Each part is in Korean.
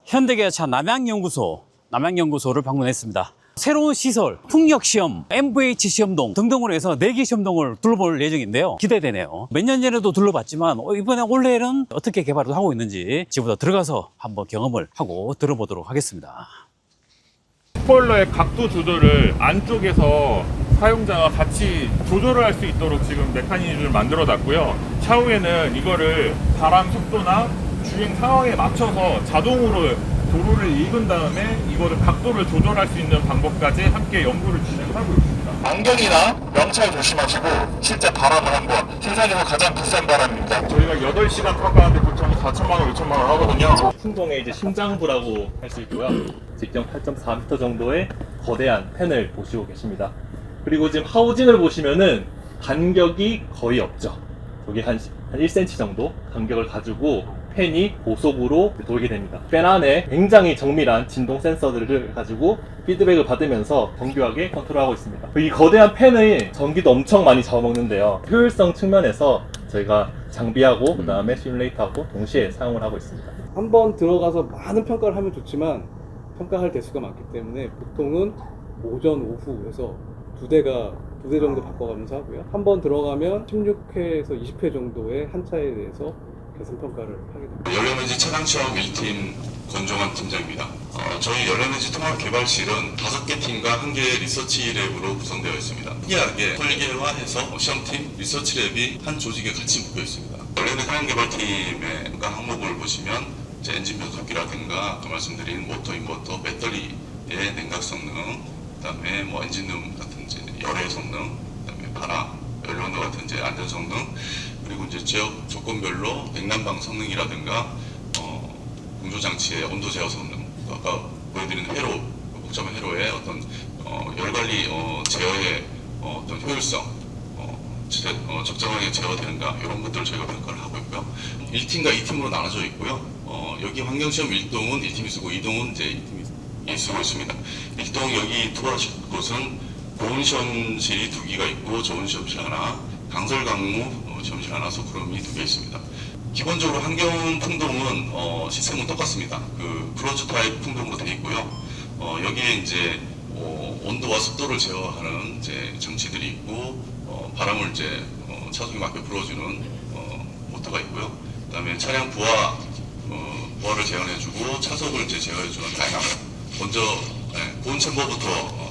현대기아차 남양연구소를 방문했습니다. 새로운 시설, 풍력시험, MVH 시험동 등등으로 해서 4개 시험동을 둘러볼 예정인데요. 기대되네요. 몇 년 전에도 둘러봤지만 이번에 올해는 어떻게 개발을 하고 있는지 지금부터 들어가서 한번 경험을 하고 들어보도록 하겠습니다. 스포일러의 각도 조절을 안쪽에서 사용자가 같이 조절을 할 수 있도록 지금 메커니즘을 만들어 놨고요. 차후에는 이거를 바람 속도나 주행 상황에 맞춰서 자동으로 도로를 읽은 다음에 이거를 각도를 조절할 수 있는 방법까지 함께 연구를 진행하고 있습니다. 안경이나 명찰 조심하시고 실제 바람을 한번, 세상에서 가장 비싼 바람입니다. 저희가 8시간 평가하는데 보통 4천만 원, 5천만 원 하거든요. 풍동의 이제 심장부라고 할 수 있고요. 직경 8.4m 정도의 거대한 팬을 보시고 계십니다. 그리고 지금 하우징을 보시면은 간격이 거의 없죠. 저기 한 1cm 정도 간격을 가지고 팬이 고속으로 돌게 됩니다. 팬 안에 굉장히 정밀한 진동 센서들을 가지고 피드백을 받으면서 정교하게 컨트롤하고 있습니다. 이 거대한 팬의 전기도 엄청 많이 잡아먹는데요. 효율성 측면에서 저희가 장비하고 그 다음에 시뮬레이터하고 동시에 사용을 하고 있습니다. 한번 들어가서 많은 평가를 하면 좋지만 평가할 대수가 많기 때문에 보통은 오전, 오후 해서 두 대 정도 바꿔가면서 하고요. 한번 들어가면 16회에서 20회 정도의 한 차에 대해서 개선 평가를 하게 됩니다. 열려내지 차량시험 1팀 권종환 팀장입니다. 저희 열려내지 통합개발실은 5개 팀과 1개의 리서치 랩으로 구성되어 있습니다. 특이하게 설계화해서 시험팀, 리서치 랩이 한 조직에 같이 묶여 있습니다. 열려내지 통합개발팀의 항목을 보시면 이제 엔진 변속기라든가 아까 말씀드린 모터, 인버터, 배터리의 냉각 성능, 그다음에 뭐 엔진룸 같은 이제 열의 성능, 그다음에 바람, 연료온도 같은 이제 안전 성능, 그리고 이제 지역 조건별로 냉난방 성능이라든가 공조 장치의 온도 제어 성능, 아까 보여드리는 회로, 복잡한 회로의 어떤 열 관리 제어의 어떤 효율성, 적정하게 제어되는가 이런 것들을 저희가 평가를 하고 있고요. 1팀과 2팀으로 나눠져 있고요. 여기 환경시험 1동은 1팀이 쓰고 2동은 이제 2팀이 쓰고 있습니다. 1동 여기 투어하실 곳은 보온 시험실이 2개가 있고 저온 시험실 하나, 강설 강무 시험실 하나, 소크롬이 2개 있습니다. 기본적으로 환경 풍동은 시스템은 똑같습니다. 그 클로즈 타입 풍동으로 되어 있고요. 여기에 이제 온도와 습도를 제어하는 이제 장치들이 있고 바람을 이제 차속에 맞게 불어주는 모터가 있고요. 그다음에 차량 부하를 제어해주고 차속을 이제 제어해주는 다이나모. 먼저 고온 챔버부터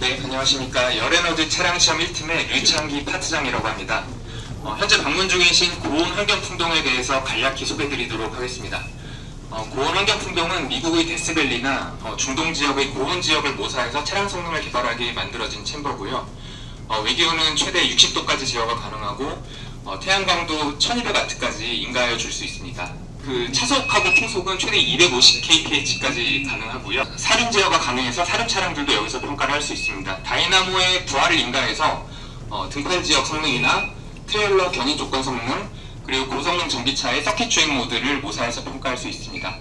네, 안녕하십니까. 열에너지 차량시험 1팀의 류창기 파트장이라고 합니다. 현재 방문 중이신 고온 환경풍동에 대해서 간략히 소개드리도록 하겠습니다. 고온 환경풍동은 미국의 데스밸리나 중동 지역의 고온 지역을 모사해서 차량 성능을 개발하기 만들어진 챔버고요. 외기온은 최대 60도까지 제어가 가능하고 태양 강도 1200W까지 인가하여 줄 수 있습니다. 그 차속하고 풍속은 최대 250kph까지 가능하고요. 사륜 제어가 가능해서 사륜 차량들도 여기서 평가를 할 수 있습니다. 다이나모의 부하를 인가해서 등판 지역 성능이나 트레일러 견인 조건 성능, 그리고 고성능 전기차의 서킷 주행 모드를 모사해서 평가할 수 있습니다.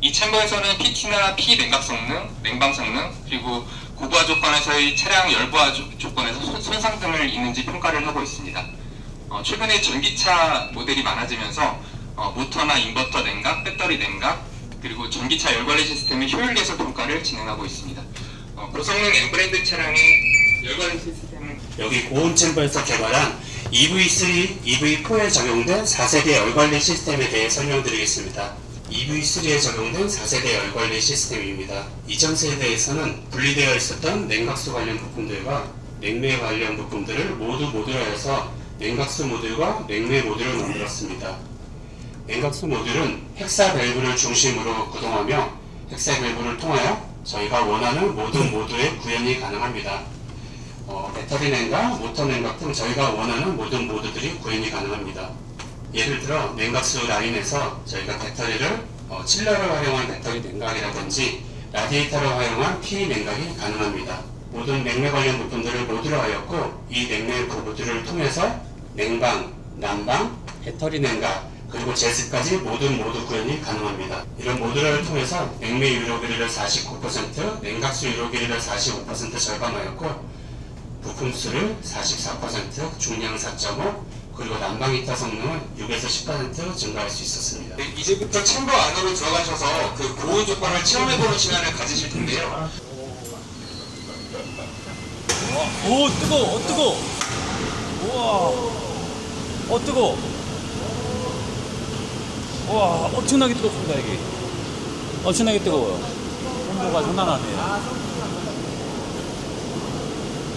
이 챔버에서는 PT나 P 냉각 성능, 냉방 성능, 그리고 고부하 조건에서의 차량 열부하 조건에서 손상 등을 있는지 평가를 하고 있습니다. 최근에 전기차 모델이 많아지면서 모터나 인버터 냉각, 배터리 냉각, 그리고 전기차 열관리 시스템의 효율 개선 평가를 진행하고 있습니다. 고성능 M브랜드 차량의 열관리 시스템은 여기 고온 챔버에서 개발한 EV3, EV4에 적용된 4세대 열관리 시스템에 대해 설명드리겠습니다. EV3에 적용된 4세대 열관리 시스템입니다. 이전 세대에서는 분리되어 있었던 냉각수 관련 부품들과 냉매 관련 부품들을 모두 모듈화해서 냉각수 모듈과 냉매 모듈을 만들었습니다. 냉각수 모듈은 헥사 밸브를 중심으로 구동하며 헥사 밸브를 통하여 저희가 원하는 모든 모드의 구현이 가능합니다. 배터리 냉각, 모터 냉각 등 저희가 원하는 모든 모드들이 구현이 가능합니다. 예를 들어 냉각수 라인에서 저희가 배터리를 칠러를 활용한 배터리 냉각이라든지 라디에이터를 활용한 P 냉각이 가능합니다. 모든 냉매 관련 부품들을 모듈화하였고 이 냉매 모듈을 통해서 냉방, 난방, 배터리 냉각, 그리고 제습까지 모든 모드 구현이 가능합니다. 이런 모듈화를 통해서 냉매 유료 길이를 49%, 냉각수 유료 길이를 45% 절감하였고 부품 수를 44%, 중량 4.5, 그리고 난방 히터 성능은 6에서 10% 증가할 수 있었습니다. 이제부터 챔버 안으로 들어가셔서 그 고온 조건을 체험해보는 시간을 가지실 텐데요. 오, 뜨거워, 뜨거워. 우와, 뜨거워. 우와, 엄청나게 뜨겁습니다, 여기. 엄청나게 뜨거워요. 온도가 장난 아니에요.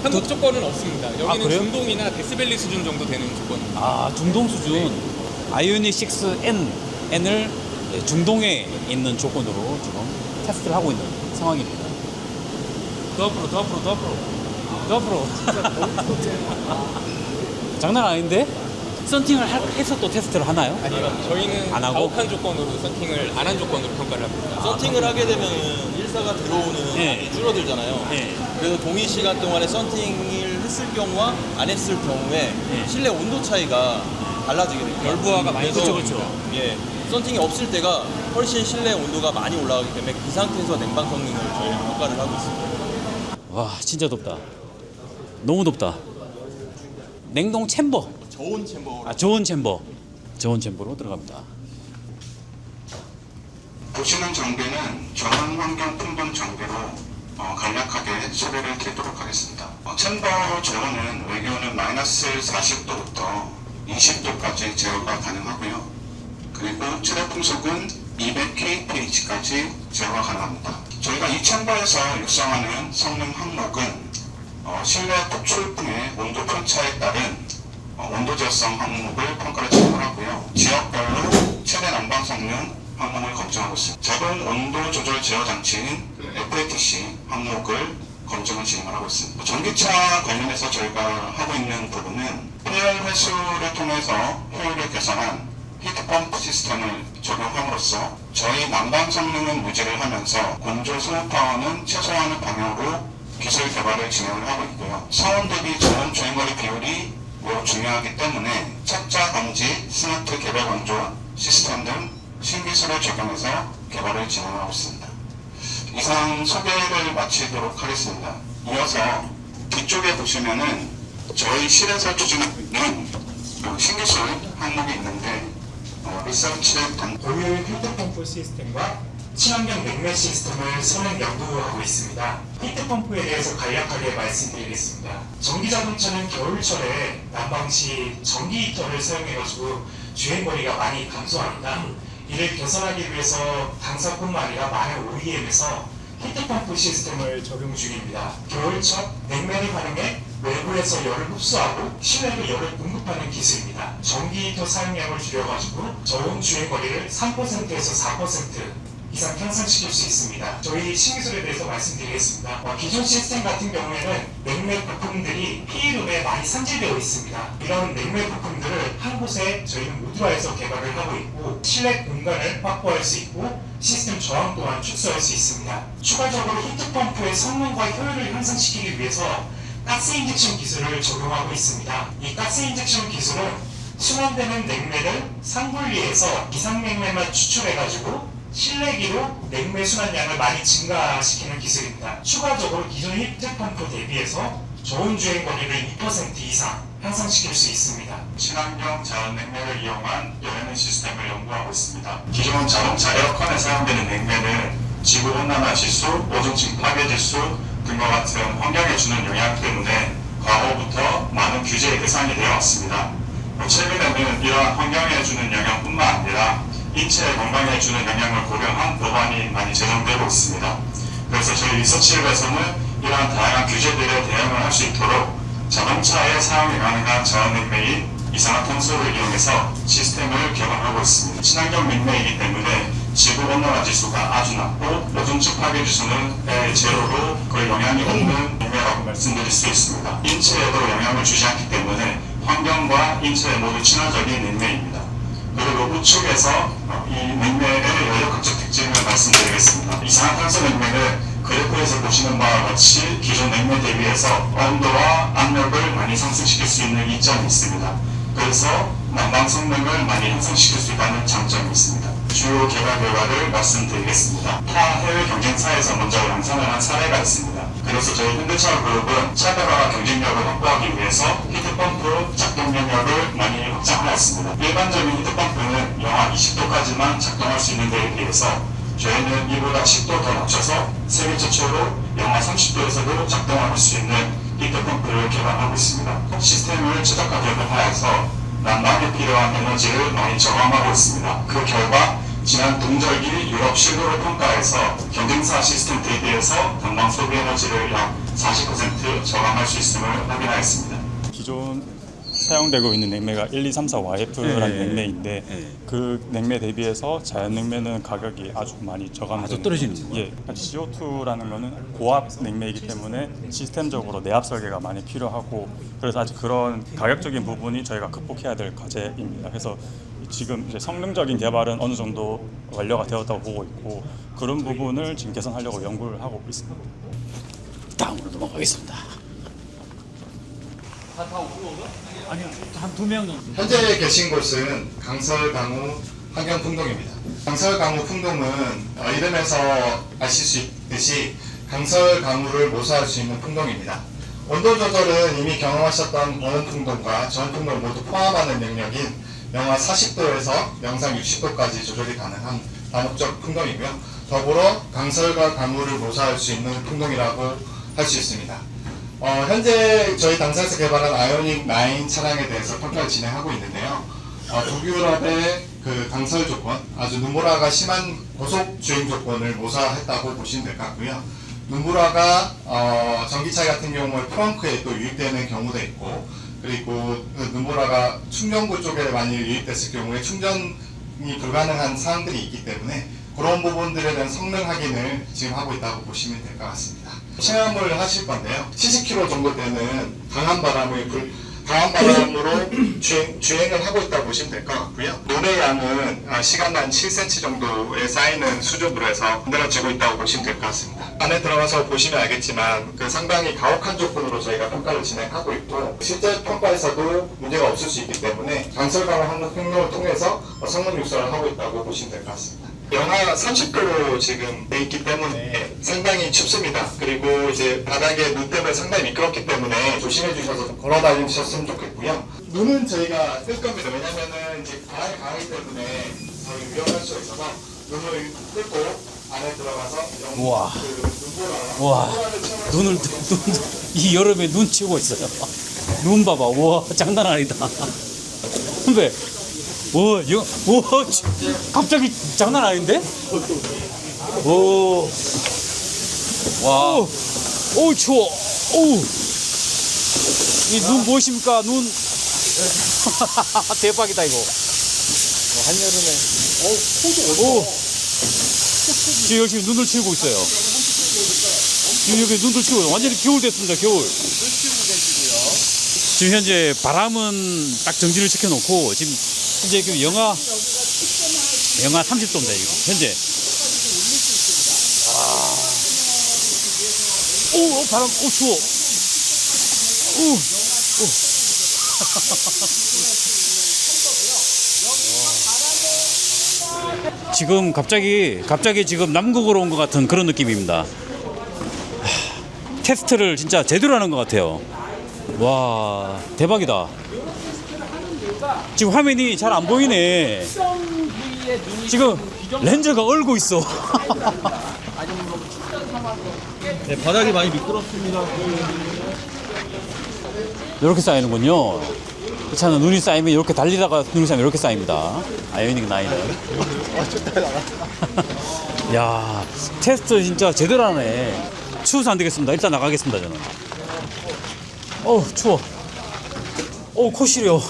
한국 조건은 없습니다. 여기는 그래요? 중동이나 데스밸리 수준 정도 되는 조건입니다. 아, 중동 수준. 아이오닉 6N을 중동에 있는 조건으로 지금 테스트를 하고 있는 상황입니다. 더 앞으로, 더 앞으로, 더 앞으로. 더 앞으로. 장난 아닌데? 썬팅을 해서 또 테스트를 하나요? 아니요, 저희는 안 하고? 가혹한 조건으로 썬팅을 안 한 조건으로 평가를 합니다. 썬팅을 하게 되면 일사가 들어오는 네. 양이 줄어들잖아요. 네. 그래서 동일 시간 동안에 썬팅을 했을 경우와 안 했을 경우에 실내 온도 차이가 달라지게 됩니다. 열부하가 많이 그래서 떨어집니다. 예, 썬팅이 없을 때가 훨씬 실내 온도가 많이 올라가기 때문에 그 상태에서 냉방 성능을 저희는 평가를 하고 있습니다. 와, 진짜 덥다. 너무 덥다. 냉동 챔버. 저온 챔버로 아, 저온 챔버. 저온 챔버로 들어갑니다. 보시는 장비는 저온 환경 풍분 장비로 간략하게 소개를 드리도록 하겠습니다. 챔버 저온은 외기온은 마이너스 40도부터 20도까지 제어가 가능하고요. 그리고 최대 풍속은 200kph까지 제어가 가능합니다. 저희가 이 챔버에서 육성하는 성능 항목은 실내 폭출풍의 온도 편차에 따른 온도 제어성 항목을 평가를 진행을 하고요. 지역별로 최대 난방 성능 항목을 검증하고 있습니다. 적은 온도 조절 제어 장치인 FATC 항목을 검증을 진행을 하고 있습니다. 전기차 관련해서 저희가 하고 있는 부분은 폐열 회수를 통해서 효율을 개선한 히트펌프 시스템을 적용함으로써 저희 난방 성능은 유지를 하면서 건조 소모 파워는 최소화하는 방향으로 기술 개발을 진행을 하고 있고요. 사원 대비 저온 주행거리 비율이 매우 중요하기 때문에 착자 감지, 스마트 개별 건조 시스템 등 신기술을 적용해서 개발을 진행하고 있습니다. 이상 소개를 마치도록 하겠습니다. 이어서 뒤쪽에 보시면은 저희 실에서 추진하고 있는 신기술 항목이 있는데 리서치 고효율 히트펌프 시스템과 친환경 냉매 시스템을 선행 연구하고 있습니다. 히트펌프에 대해서 간략하게 말씀드리겠습니다. 전기자동차는 겨울철에 난방 시 전기 히터를 사용해가지고 주행거리가 많이 감소합니다. 이를 개선하기 위해서 당사뿐만 아니라 많은 OEM에서 히트펌프 시스템을 적용 중입니다. 겨울철 냉매를 활용해 외부에서 열을 흡수하고 실내로 열을 공급하는 기술입니다. 전기 히터 사용량을 줄여가지고 저온 주행거리를 3%에서 4% 이상 향상시킬 수 있습니다. 저희 신기술에 대해서 말씀드리겠습니다. 기존 시스템 같은 경우에는 냉매 부품들이 PE룸에 많이 산재되어 있습니다. 이런 냉매 부품들을 한 곳에 저희는 모듈화해서 개발을 하고 있고 실내 공간을 확보할 수 있고 시스템 저항 또한 축소할 수 있습니다. 추가적으로 히트펌프의 성능과 효율을 향상시키기 위해서 가스 인젝션 기술을 적용하고 있습니다. 이 가스 인젝션 기술은 순환되는 냉매를 상분리해서 이상냉매만 추출해가지고 실내기로 냉매 순환량을 많이 증가시키는 기술입니다. 추가적으로 기존 히트펌프 대비해서 저온 주행거리를 2% 이상 향상시킬 수 있습니다. 친환경 자연 냉매를 이용한 열에너지 시스템을 연구하고 있습니다. 기존 자동차 에어컨에 사용되는 냉매는 지구온난화 지수, 오존층 파괴 지수 등과 같은 환경에 주는 영향 때문에 과거부터 많은 규제의 대상이 되어 왔습니다. 최근에는 이러한 환경에 주는 영향뿐만 아니라 인체 건강에 주는 영향을 고려한 법안이 많이 제정되고 있습니다. 그래서 저희 리서치랩에서는 이러한 다양한 규제들에 대응을 할 수 있도록 자동차에 사용이 가능한 저온냉매인 이산화탄소를 이용해서 시스템을 개발하고 있습니다. 친환경 냉매이기 때문에 지구 온난화 지수가 아주 낮고 오존층 파괴 지수는 제로로 거의 영향이 없는 냉매라고 말씀드릴 수 있습니다. 인체에도 영향을 주지 않기 때문에 환경과 인체에 모두 친화적인 냉매입니다. 그리고 우측에서 이 냉매의 연료학적 특징을 말씀드리겠습니다. 이산화탄소 냉매는 그래프에서 보시는 바와 같이 기존 냉매 대비해서 온도와 압력을 많이 상승시킬 수 있는 이점이 있습니다. 그래서 난방 성능을 많이 향상시킬 수 있다는 장점이 있습니다. 주요 개발 결과를 말씀드리겠습니다. 타 해외 경쟁사에서 먼저 양산을 한 사례가 있습니다. 그래서 저희 현대차그룹은 차별화와 경쟁력을 확보하기 위해서 히트펌프 작동 영역을 많이 확장하였습니다. 일반적인 히트펌프는 영하 20도까지만 작동할 수 있는 데에 비해서 저희는 이보다 10도 더 낮춰서 세계 최초로 영하 30도에서도 작동할 수 있는 히트펌프를 개발하고 있습니다. 시스템을 최적화 개발하여서 난방에 필요한 에너지를 많이 저감하고 있습니다. 그 결과 지난 동절기 유럽 실고를 평가해서 경쟁사 시스템 대비해서 난방 소비 에너지를 약 40% 저감할 수 있음을 확인하였습니다. 기존 사용되고 있는 냉매가 1234YF라는 냉매인데 그 냉매 대비해서 자연 냉매는 가격이 아주 많이 저감되는 아주 떨어지는군요. 예, CO2라는 거는 고압 냉매이기 때문에 시스템적으로 내압 설계가 많이 필요하고 그래서 아직 그런 가격적인 부분이 저희가 극복해야 될 과제입니다. 그래서 지금 이제 성능적인 개발은 어느 정도 완료가 되었다고 보고 있고 그런 부분을 지금 개선하려고 연구를 하고 있습니다. 다음으로 넘어가겠습니다. 아니요, 한 2명 정도. 현재 계신 곳은 강설 강우 환경풍동입니다. 강설 강우 풍동은 이름에서 아실 수 있듯이 강설 강우를 모사할 수 있는 풍동입니다. 온도 조절은 이미 경험하셨던 원원 풍동과 전 풍동 모두 포함하는 영역인 영하 40도에서 영상 60도까지 조절이 가능한 다목적 풍동이고요. 더불어 강설과 강우를 모사할 수 있는 풍동이라고 할 수 있습니다. 현재 저희 당사에서 개발한 아이오닉 9 차량에 대해서 평가를 진행하고 있는데요. 북유럽의 그 강설 조건, 아주 눈보라가 심한 고속 주행 조건을 모사했다고 보시면 될 것 같고요. 눈보라가 전기차 같은 경우에 트렁크에 또 유입되는 경우도 있고, 그리고 그 눈보라가 충전구 쪽에 많이 유입됐을 경우에 충전이 불가능한 사항들이 있기 때문에 그런 부분들에 대한 성능 확인을 지금 하고 있다고 보시면 될 것 같습니다. 체험을 하실 건데요. 70km 정도 되는 강한 바람으로 주행을 하고 있다고 보시면 될 것 같고요. 눈의 양은 시간당 7cm 정도에 쌓이는 수준으로 해서 만들어지고 있다고 보시면 될 것 같습니다. 안에 들어가서 보시면 알겠지만 그 상당히 가혹한 조건으로 저희가 평가를 진행하고 있고 실제 평가에서도 문제가 없을 수 있기 때문에 강설 강화 환경을 통해서 성능 육설을 하고 있다고 보시면 될 것 같습니다. 영하 30도로 지금 돼 있기 때문에 상당히 춥습니다. 그리고 이제 바닥에 눈 때문에 상당히 미끄럽기 때문에 조심해 주셔서 걸어 다니셨으면 좋겠고요. 눈은 저희가 뜰 겁니다. 왜냐면은 이제 바람이 강하기 때문에 저희 위험할 수 있어서 눈을 뜯고 안에 들어가서 우와. 눈보라 이 여름에 눈 치고 있어요. 눈 봐봐. 우와, 장난 아니다. 선배, 우와, 갑자기 장난 아닌데? 오, 와, 오, 추워. 오, 이 눈 보이십니까? 눈. 대박이다, 이거. 한여름에. 오, 지금 열심히 눈을 치우고 있어요. 지금 여기 눈을 치우고 있어요. 완전히 겨울 됐습니다, 겨울. 지금 현재 바람은 딱 정지를 시켜놓고 지금 현재 지금 영하 30도입니다, 지금 현재. 오, 바람, 오, 추워. 오. 지금 갑자기 지금 남극으로 온 것 같은 그런 느낌입니다. 테스트를 진짜 제대로 하는 것 같아요. 와, 대박이다. 지금 화면이 잘 안 보이네. 지금 렌즈가 얼고 있어. 네, 바닥이 많이 미끄럽습니다. 이렇게 쌓이는군요. 이 차는 눈이 쌓이면 이렇게 달리다가 눈이 쌓이면 이렇게 쌓입니다. 아이오닉 9은. 야, 테스트 진짜 제대로 하네. 추워서 안 되겠습니다. 일단 나가겠습니다, 저는. 어우, 추워. 어우, 코 시려.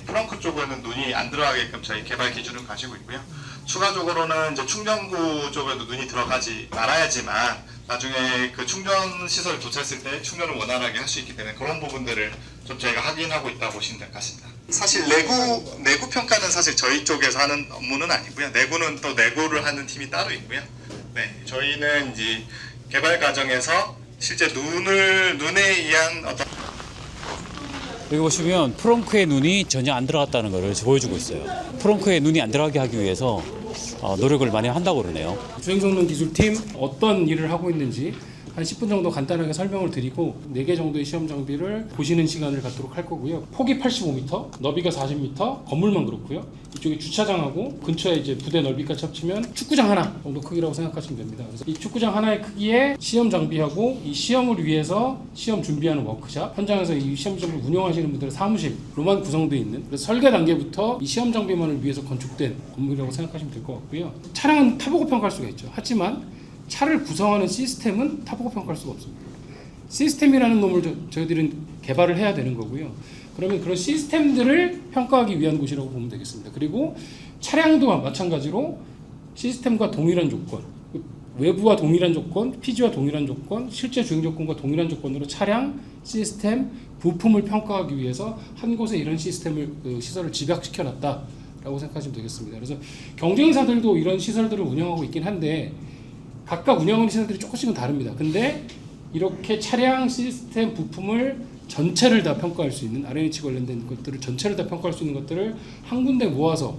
트렁크 쪽에는 눈이 안 들어가게끔 저희 개발 기준을 가지고 있고요. 추가적으로는 이제 충전구 쪽에도 눈이 들어가지 말아야지만 나중에 그 충전 시설에 도착했을 때 충전을 원활하게 할 수 있기 때문에 그런 부분들을 좀 저희가 확인하고 있다고 보시면 될 것 같습니다. 사실 내구 평가는 사실 저희 쪽에서 하는 업무는 아니고요. 내구는 또 내구를 하는 팀이 따로 있고요. 네, 저희는 이제 개발 과정에서 실제 눈에 의한 어떤 여기 보시면 프렁크에 눈이 전혀 안 들어갔다는 것을 보여주고 있어요. 프렁크에 눈이 안 들어가게 하기 위해서 노력을 많이 한다고 그러네요. 주행성능 기술팀 어떤 일을 하고 있는지 한 10분 정도 간단하게 설명을 드리고 4개 정도의 시험 장비를 보시는 시간을 갖도록 할 거고요. 폭이 85m, 너비가 40m, 건물만 그렇고요. 이쪽에 주차장하고 근처에 이제 부대 넓이까지 합치면 축구장 하나 정도 크기라고 생각하시면 됩니다. 그래서 이 축구장 하나의 크기에 시험 장비하고 이 시험을 위해서 시험 준비하는 워크샵, 현장에서 이 시험 장비를 운영하시는 분들의 사무실로만 구성되어 있는, 그래서 설계 단계부터 이 시험 장비만을 위해서 건축된 건물이라고 생각하시면 될 것 같고요. 차량은 타보고 평가할 수가 있죠. 하지만 차를 구성하는 시스템은 타보고 평가할 수가 없습니다. 시스템이라는 놈을 저희들은 개발을 해야 되는 거고요. 그러면 그런 시스템들을 평가하기 위한 곳이라고 보면 되겠습니다. 그리고 차량도 마찬가지로 시스템과 동일한 조건, 외부와 동일한 조건, 피지와 동일한 조건, 실제 주행 조건과 동일한 조건으로 차량, 시스템, 부품을 평가하기 위해서 한 곳에 이런 시스템을 시설을 집약시켜 놨다라고 생각하시면 되겠습니다. 그래서 경쟁사들도 이런 시설들을 운영하고 있긴 한데 각각 운영하는 시설들이 조금씩은 다릅니다. 근데 이렇게 차량, 시스템, 부품을 전체를 다 평가할 수 있는, R&H 관련된 것들을 전체를 다 평가할 수 있는 것들을 한 군데 모아서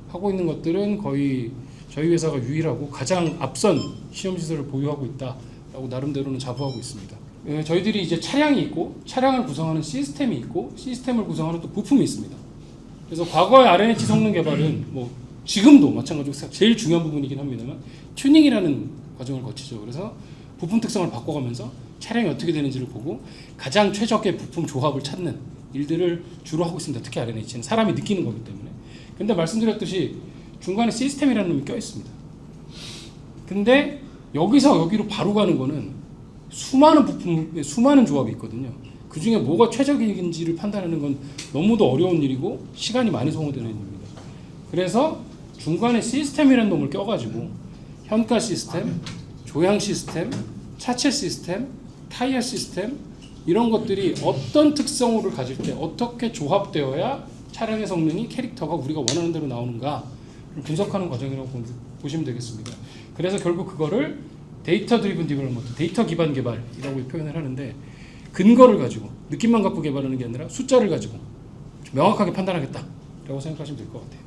하고 있는 것들은 거의 저희 회사가 유일하고 가장 앞선 시험시설을 보유하고 있다라고 나름대로는 자부하고 있습니다. 저희들이 이제 차량이 있고, 차량을 구성하는 시스템이 있고, 시스템을 구성하는 또 부품이 있습니다. 그래서 과거의 R&H 성능 개발은 뭐 지금도 마찬가지로 제일 중요한 부분이긴 합니다만 튜닝이라는 과정을 거치죠. 그래서 부품 특성을 바꿔가면서 차량이 어떻게 되는지를 보고 가장 최적의 부품 조합을 찾는 일들을 주로 하고 있습니다. 특히 R&H는 사람이 느끼는 거기 때문에. 근데 말씀드렸듯이 중간에 시스템이라는 놈이 껴있습니다. 근데 여기서 여기로 바로 가는 거는 수많은 부품의 수많은 조합이 있거든요. 그 중에 뭐가 최적인지를 판단하는 건 너무도 어려운 일이고 시간이 많이 소모되는 일입니다. 그래서 중간에 시스템이라는 놈을 껴가지고 현가 시스템, 조향 시스템, 차체 시스템, 타이어 시스템, 이런 것들이 어떤 특성을 가질 때 어떻게 조합되어야 차량의 성능이 캐릭터가 우리가 원하는 대로 나오는가를 분석하는 과정이라고 보시면 되겠습니다. 그래서 결국 그거를 데이터 드리븐 디벨롭먼트, 데이터 기반 개발이라고 표현을 하는데, 근거를 가지고 느낌만 갖고 개발하는 게 아니라 숫자를 가지고 명확하게 판단하겠다라고 생각하시면 될 것 같아요.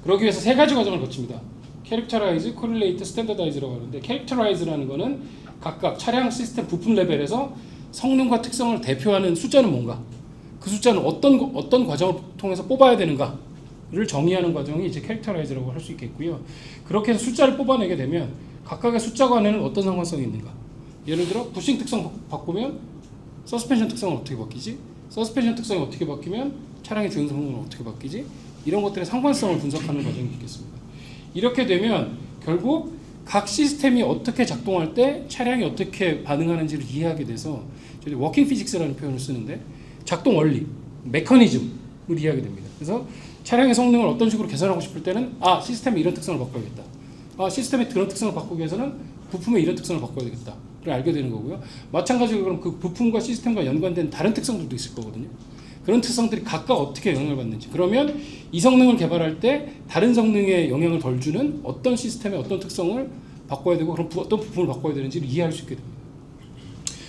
그러기 위해서 3가지 과정을 거칩니다. 캐릭터라이즈, 코릴레이트, 스탠더다이즈라고 하는데, 캐릭터라이즈라는 거는 각각 차량 시스템 부품 레벨에서 성능과 특성을 대표하는 숫자는 뭔가, 그 숫자는 어떤 과정을 통해서 뽑아야 되는가를 정의하는 과정이 이제 캐릭터라이즈라고 할 수 있겠고요. 그렇게 해서 숫자를 뽑아내게 되면 각각의 숫자 간에는 어떤 상관성이 있는가. 예를 들어 부싱 특성 바꾸면 서스펜션 특성은 어떻게 바뀌지? 서스펜션 특성이 어떻게 바뀌면 차량의 주행 성능은 어떻게 바뀌지? 이런 것들의 상관성을 분석하는 과정이 있겠습니다. 이렇게 되면 결국 각 시스템이 어떻게 작동할 때 차량이 어떻게 반응하는지를 이해하게 돼서 저희 워킹 피직스라는 표현을 쓰는데, 작동 원리, 메커니즘을 이해하게 됩니다. 그래서 차량의 성능을 어떤 식으로 개선하고 싶을 때는 시스템에 이런 특성을 바꿔야겠다. 시스템의 그런 특성을 바꾸기 위해서는 부품의 이런 특성을 바꿔야 되겠다를 알게 되는 거고요. 마찬가지로 그럼 그 부품과 시스템과 연관된 다른 특성들도 있을 거거든요. 그런 특성들이 각각 어떻게 영향을 받는지, 그러면 이 성능을 개발할 때 다른 성능에 영향을 덜 주는 어떤 시스템의 어떤 특성을 바꿔야 되고 그럼 어떤 부품을 바꿔야 되는지를 이해할 수 있게 됩니다.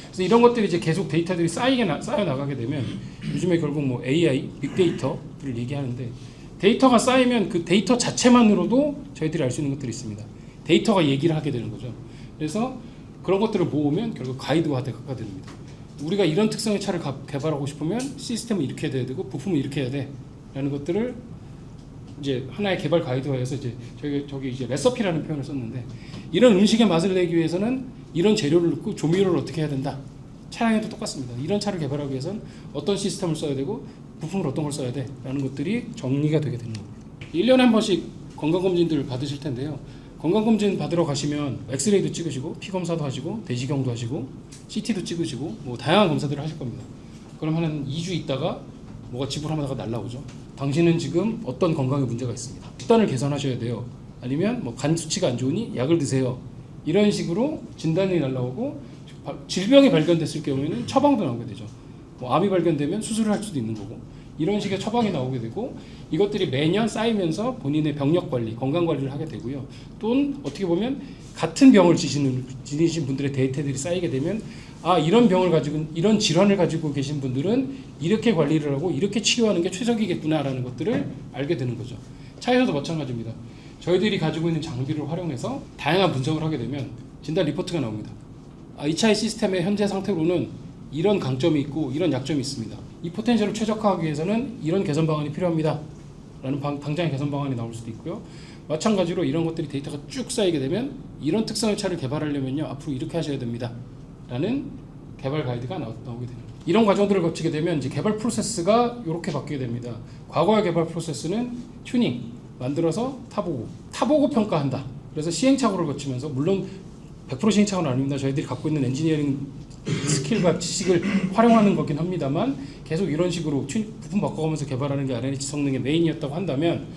그래서 이런 것들이 이제 계속 데이터들이 쌓여 나가게 되면 요즘에 결국 뭐 AI, 빅데이터를 얘기하는데, 데이터가 쌓이면 그 데이터 자체만으로도 저희들이 알 수 있는 것들이 있습니다. 데이터가 얘기를 하게 되는 거죠. 그래서 그런 것들을 모으면 결국 가이드화가 됩니다. 우리가 이런 특성의 차를 개발하고 싶으면 시스템은 이렇게 해야 되고 부품은 이렇게 해야 돼라는 것들을 이제 하나의 개발 가이드화해서 이제 저기 이제 레시피라는 표현을 썼는데, 이런 음식의 맛을 내기 위해서는 이런 재료를 넣고 조미료를 어떻게 해야 된다. 차량에도 똑같습니다. 이런 차를 개발하기 위해서는 어떤 시스템을 써야 되고 부품을 어떤 걸 써야 돼라는 것들이 정리가 되게 되는 겁니다. 1년에 한 번씩 건강검진들을 받으실 텐데요. 건강검진 받으러 가시면 엑스레이도 찍으시고 피검사도 하시고 내시경도 하시고 CT도 찍으시고 뭐 다양한 검사들을 하실 겁니다. 그럼 한 2주 있다가 뭐가 지불하다가 날라오죠. 당신은 지금 어떤 건강에 문제가 있습니다. 식단을 개선하셔야 돼요. 아니면 뭐 간 수치가 안 좋으니 약을 드세요. 이런 식으로 진단이 날라오고, 질병이 발견됐을 경우에는 처방도 나오게 되죠. 뭐 암이 발견되면 수술을 할 수도 있는 거고, 이런 식의 처방이 나오게 되고, 이것들이 매년 쌓이면서 본인의 병력 관리, 건강 관리를 하게 되고요. 또는 어떻게 보면 같은 병을 지니신 분들의 데이터들이 쌓이게 되면 이런 병을 가지고, 이런 질환을 가지고 계신 분들은 이렇게 관리를 하고 이렇게 치료하는 게 최적이겠구나라는 것들을 알게 되는 거죠. 차에서도 마찬가지입니다. 저희들이 가지고 있는 장비를 활용해서 다양한 분석을 하게 되면 진단 리포트가 나옵니다. 이 차의 시스템의 현재 상태로는 이런 강점이 있고 이런 약점이 있습니다. 이 포텐셜을 최적화하기 위해서는 이런 개선 방안이 필요합니다. 라는 당장의 개선 방안이 나올 수도 있고요. 마찬가지로 이런 것들이 데이터가 쭉 쌓이게 되면 이런 특성의 차를 개발하려면요 앞으로 이렇게 하셔야 됩니다. 라는 개발 가이드가 나오게 됩니다. 이런 과정들을 거치게 되면 이제 개발 프로세스가 이렇게 바뀌게 됩니다. 과거의 개발 프로세스는 튜닝, 만들어서 타보고 평가한다. 그래서 시행착오를 거치면서 물론 100% 시행착오는 아닙니다. 저희들이 갖고 있는 엔지니어링 스킬과 지식을 활용하는 거긴 합니다만 계속 이런 식으로 부품 바꿔가면서 개발하는 게 R&D 성능의 메인이었다고 한다면,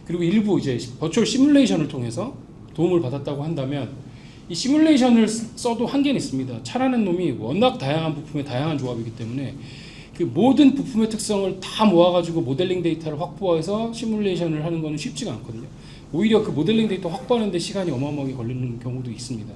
그리고 일부 이제 버추얼 시뮬레이션을 통해서 도움을 받았다고 한다면, 이 시뮬레이션을 써도 한계는 있습니다. 차라는 놈이 워낙 다양한 부품의 다양한 조합이기 때문에 그 모든 부품의 특성을 다 모아가지고 모델링 데이터를 확보해서 시뮬레이션을 하는 것은 쉽지가 않거든요. 오히려 그 모델링 데이터 확보하는 데 시간이 어마어마하게 걸리는 경우도 있습니다.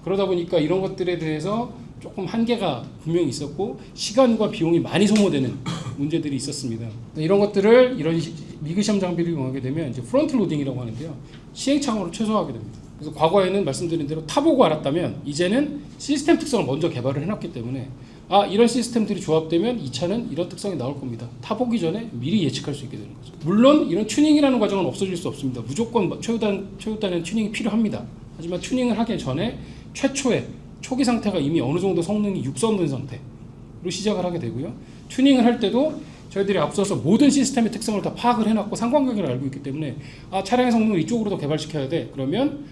그러다 보니까 이런 것들에 대해서 조금 한계가 분명히 있었고 시간과 비용이 많이 소모되는 문제들이 있었습니다. 이런 것들을 이런 미그 시험 장비를 이용하게 되면 이제 프론트 로딩이라고 하는데요. 시행착오를 최소화하게 됩니다. 그래서 과거에는 말씀드린 대로 타보고 알았다면 이제는 시스템 특성을 먼저 개발을 해놨기 때문에 이런 시스템들이 조합되면 이 차는 이런 특성이 나올 겁니다. 타보기 전에 미리 예측할 수 있게 되는 거죠. 물론 이런 튜닝이라는 과정은 없어질 수 없습니다. 무조건 최후단의 튜닝이 필요합니다. 하지만 튜닝을 하기 전에 최초의 초기 상태가 이미 어느 정도 성능이 육성된 상태로 시작을 하게 되고요. 튜닝을 할 때도 저희들이 앞서서 모든 시스템의 특성을 다 파악을 해놨고 상관관계를 알고 있기 때문에 차량의 성능을 이쪽으로 더 개발시켜야 돼. 그러면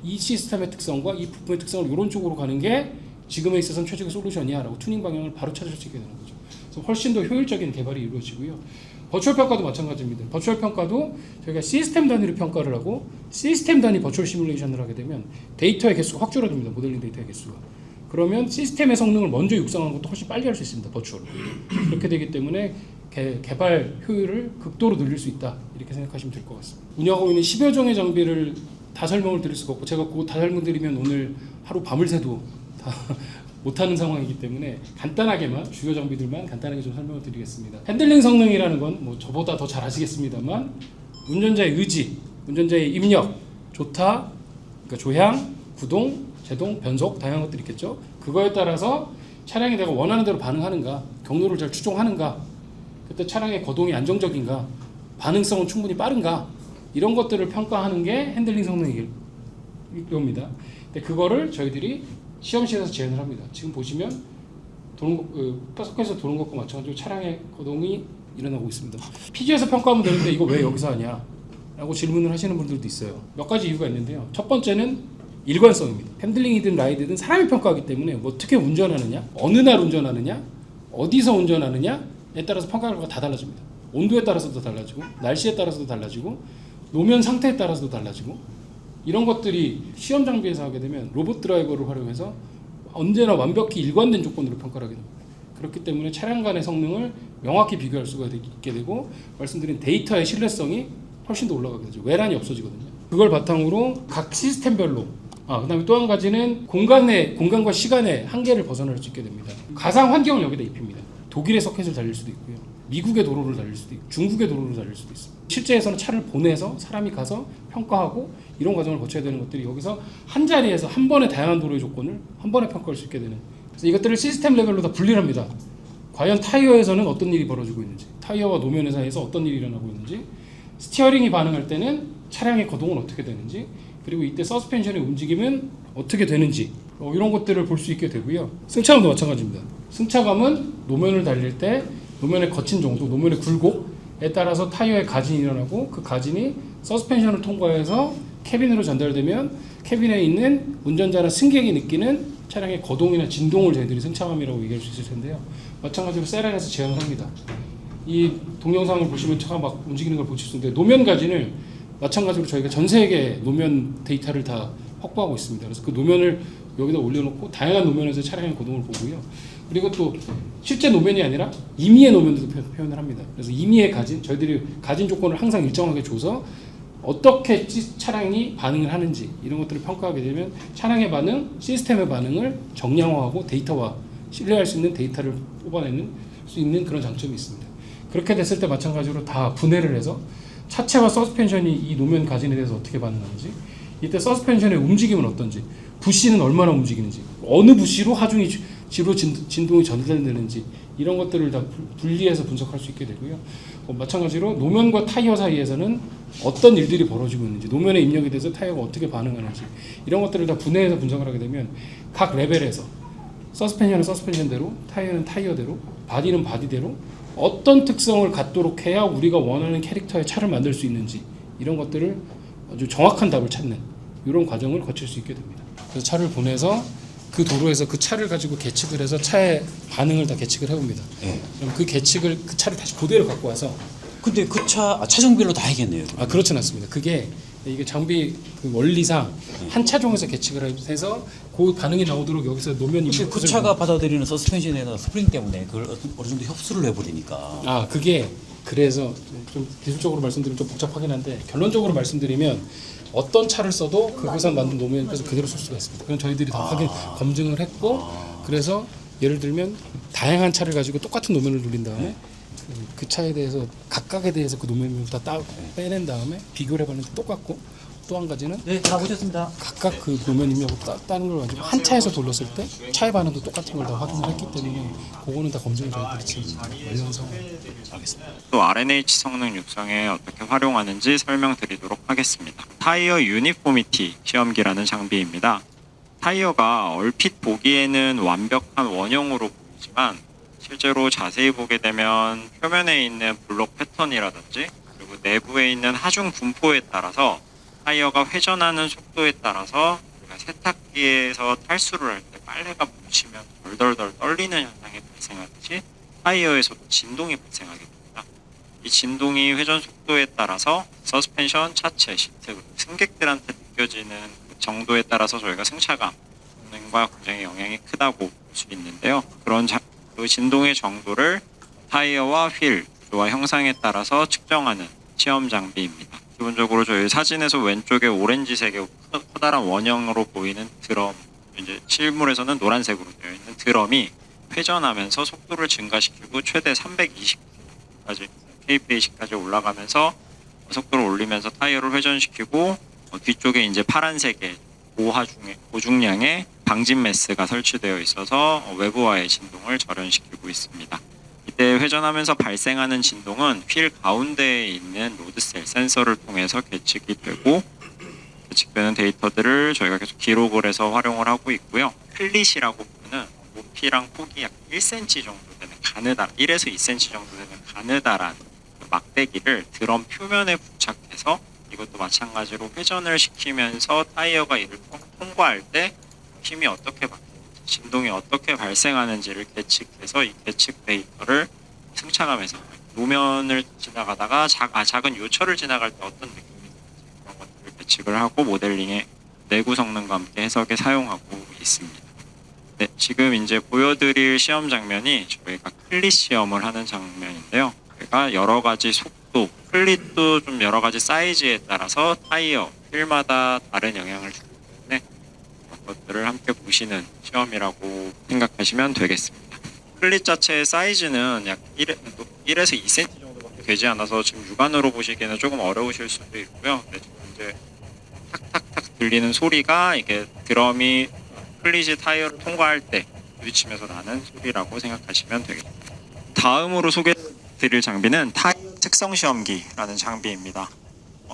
이 시스템의 특성과 이 부품의 특성을 이런 쪽으로 가는 게 지금에 있어서는 최적의 솔루션이야 라고 튜닝 방향을 바로 찾을 수 있게 되는 거죠. 그래서 훨씬 더 효율적인 개발이 이루어지고요. 버추얼 평가도 마찬가지입니다. 버추얼 평가도 저희가 시스템 단위로 평가를 하고 시스템 단위 버추얼 시뮬레이션을 하게 되면 데이터의 개수가 확 줄어듭니다. 모델링 데이터의 개수가. 그러면 시스템의 성능을 먼저 육성하는 것도 훨씬 빨리 할 수 있습니다. 버추얼로. 그렇게 되기 때문에 개발 효율을 극도로 늘릴 수 있다. 이렇게 생각하시면 될 것 같습니다. 운영하고 있는 10여 종의 장비를 다 설명을 드릴 수가 없고 제가 그거 다 설명드리면 오늘 하루 밤을 새도 다 못하는 상황이기 때문에 간단하게만 주요 장비들만 간단하게 좀 설명을 드리겠습니다. 핸들링 성능이라는 건 뭐 저보다 더 잘 아시겠습니다만 운전자의 의지, 운전자의 입력, 좋다, 그러니까 조향, 구동, 제동, 변속 다양한 것들이 있겠죠. 그거에 따라서 차량이 내가 원하는 대로 반응하는가, 경로를 잘 추종하는가, 그때 차량의 거동이 안정적인가, 반응성은 충분히 빠른가, 이런 것들을 평가하는 게 핸들링 성능입니다. 근데 그거를 저희들이 시험실에서 재현을 합니다. 지금 보시면 속에서 도는 것과 마찬가지로 차량의 거동이 일어나고 있습니다. PG에서 평가하면 되는데 이거 왜 여기서 하냐 라고 질문을 하시는 분들도 있어요. 몇 가지 이유가 있는데요. 첫 번째는 일관성입니다. 핸들링이든 라이드든 사람이 평가하기 때문에 뭐 어떻게 운전하느냐, 어느 날 운전하느냐, 어디서 운전하느냐에 따라서 평가 결과가 다 달라집니다. 온도에 따라서도 달라지고 날씨에 따라서도 달라지고 노면 상태에 따라서도 달라지고, 이런 것들이 시험 장비에서 하게 되면 로봇 드라이버를 활용해서 언제나 완벽히 일관된 조건으로 평가를 하게 됩니다. 그렇기 때문에 차량 간의 성능을 명확히 비교할 수가 있게 되고 말씀드린 데이터의 신뢰성이 훨씬 더 올라가게 되죠. 외란이 없어지거든요. 그걸 바탕으로 각 시스템별로 그다음에 또 한 가지는 공간과 시간의 한계를 벗어날 수 있게 됩니다. 가상 환경을 여기다 입힙니다. 독일의 서킷을 달릴 수도 있고요. 미국의 도로를 달릴 수도 있고 중국의 도로를 달릴 수도 있습니다. 실제에서는 차를 보내서 사람이 가서 평가하고 이런 과정을 거쳐야 되는 것들이 여기서 한 자리에서 한 번에 다양한 도로의 조건을 한 번에 평가할 수 있게 되는, 그래서 이것들을 시스템 레벨로 다 분리를 합니다. 과연 타이어에서는 어떤 일이 벌어지고 있는지, 타이어와 노면 사이에서 어떤 일이 일어나고 있는지, 스티어링이 반응할 때는 차량의 거동은 어떻게 되는지, 그리고 이때 서스펜션의 움직임은 어떻게 되는지, 이런 것들을 볼 수 있게 되고요. 승차감도 마찬가지입니다. 승차감은 노면을 달릴 때 노면의 거친 정도, 노면의 굴곡에 따라서 타이어의 가진이 일어나고 그 가진이 서스펜션을 통과해서 캐빈으로 전달되면 캐빈에 있는 운전자나 승객이 느끼는 차량의 거동이나 진동을 저희들이 승차감이라고 얘기할 수 있을 텐데요. 마찬가지로 세란에서 재현을 합니다. 이 동영상을 보시면 차가 막 움직이는 걸 보실 수 있는데 노면 가진을 마찬가지로 저희가 전 세계 노면 데이터를 다 확보하고 있습니다. 그래서 그 노면을 여기다 올려놓고 다양한 노면에서 차량의 거동을 보고요. 그리고 또 실제 노면이 아니라 임의의 노면도 표현을 합니다. 그래서 임의의 가진, 저희들이 가진 조건을 항상 일정하게 줘서 어떻게 차량이 반응을 하는지 이런 것들을 평가하게 되면 차량의 반응, 시스템의 반응을 정량화하고 데이터화, 신뢰할 수 있는 데이터를 뽑아내는 수 있는 그런 장점이 있습니다. 그렇게 됐을 때 마찬가지로 다 분해를 해서 차체와 서스펜션이 이 노면 가진에 대해서 어떻게 반응하는지, 이때 서스펜션의 움직임은 어떤지, 부시는 얼마나 움직이는지, 어느 부시로 하중이 지로 진동이 전달되는지 이런 것들을 다 분리해서 분석할 수 있게 되고요. 마찬가지로 노면과 타이어 사이에서는 어떤 일들이 벌어지고 있는지, 노면의 입력에 대해서 타이어가 어떻게 반응하는지 이런 것들을 다 분해해서 분석을 하게 되면 각 레벨에서 서스펜션은 서스펜션대로, 타이어는 타이어대로, 바디는 바디대로 어떤 특성을 갖도록 해야 우리가 원하는 캐릭터의 차를 만들 수 있는지 이런 것들을 아주 정확한 답을 찾는 이런 과정을 거칠 수 있게 됩니다. 그래서 차를 보내서 그 도로에서 그 차를 가지고 계측을 해서 차의 반응을 다 계측을 해봅니다. 예. 그럼 그 계측을 그 차를 다시 그대로 갖고 와서 근데 그 차종별로 다 해야겠네요. 그렇진 않습니다. 그게 이게 장비 그 원리상 한 차종에서 계측을 해서 그 반응이 나오도록 여기서 노면 입력 그 차가 받아들이는 서스펜션에서 스프링 때문에 그걸 어느 정도 흡수를 해버리니까. 그게 그래서 좀 기술적으로 말씀드리면 좀 복잡하긴 한데 결론적으로 말씀드리면 어떤 차를 써도 그것을 만든 노면에서 그대로 쓸 수가 있습니다. 그건 저희들이 다 검증을 했고 그래서 예를 들면 다양한 차를 가지고 똑같은 노면을 돌린 다음에 그 차에 대해서 각각에 대해서 그 노면을 다 빼낸 다음에 비교를 해봤는데 똑같고 또 한 가지는 다 보셨습니다. 각각 그 노면 입력을 따는 걸 가지고 한 차에서 돌렸을 때 차의 반응도 똑같은 걸 다 확인을 했기 때문에 그거는 다 검증을 저희들이 지금 완료해서 알겠습니다. 또 RNH 성능 육성에 어떻게 활용하는지 설명드리도록 하겠습니다. 타이어 유니포미티 시험기라는 장비입니다. 타이어가 얼핏 보기에는 완벽한 원형으로 보이지만 실제로 자세히 보게 되면 표면에 있는 블록 패턴이라든지 그리고 내부에 있는 하중 분포에 따라서 타이어가 회전하는 속도에 따라서 우리가 세탁기에서 탈수를 할 때 빨래가 뭉치면 덜덜덜 떨리는 현상이 발생하듯이 타이어에서도 진동이 발생하게 됩니다. 이 진동이 회전 속도에 따라서 서스펜션, 차체, 시트, 그리고 승객들한테 느껴지는 그 정도에 따라서 저희가 승차감 성능과 굉장히 영향이 크다고 볼 수 있는데요. 그 진동의 정도를 타이어와 휠, 조화 형상에 따라서 측정하는 시험 장비입니다. 기본적으로 저희 사진에서 왼쪽에 오렌지색의 커다란 원형으로 보이는 드럼, 이제 실물에서는 노란색으로 되어 있는 드럼이 회전하면서 속도를 증가시키고 최대 320km까지 kph까지 올라가면서 속도를 올리면서 타이어를 회전시키고 뒤쪽에 이제 파란색의 고중량의 방진 매스가 설치되어 있어서 외부와의 진동을 절연시키고 있습니다. 이때 회전하면서 발생하는 진동은 휠 가운데에 있는 로드셀 센서를 통해서 계측이 되고 계측되는 데이터들을 저희가 계속 기록을 해서 활용을 하고 있고요. 클릿이라고 보면 높이랑 폭이 약 1cm 정도 되는 가느다란 1에서 2cm 정도 되는 가느다란 막대기를 드럼 표면에 부착해서 이것도 마찬가지로 회전을 시키면서 타이어가 이를 통과할 때 힘이 어떻게 바뀌는지 진동이 어떻게 발생하는지를 계측해서 이 계측 데이터를 승차감에서 노면을 지나가다가 작은 요철을 지나갈 때 어떤 느낌이 드는지 그런 것들을 계측을 하고 모델링의 내구 성능과 함께 해석에 사용하고 있습니다. 네, 지금 이제 보여드릴 시험 장면이 저희가 클릿 시험을 하는 장면인데요. 저희가 여러 가지 속도, 클릿도 좀 여러 가지 사이즈에 따라서 타이어, 휠마다 다른 영향을 주기 때문에 그런 것들을 함께 보시는 시험이라고 생각하시면 되겠습니다. 클릿 자체의 사이즈는 약 1에서 2cm 정도밖에 되지 않아서 지금 육안으로 보시기에는 조금 어려우실 수도 있고요. 네, 지금 이제 탁탁탁 들리는 소리가 이게 드럼이 클릿이 타이어를 통과할 때 부딪히면서 나는 소리라고 생각하시면 되겠습니다. 다음으로 소개드릴 장비는 타이어 특성 시험기라는 장비입니다.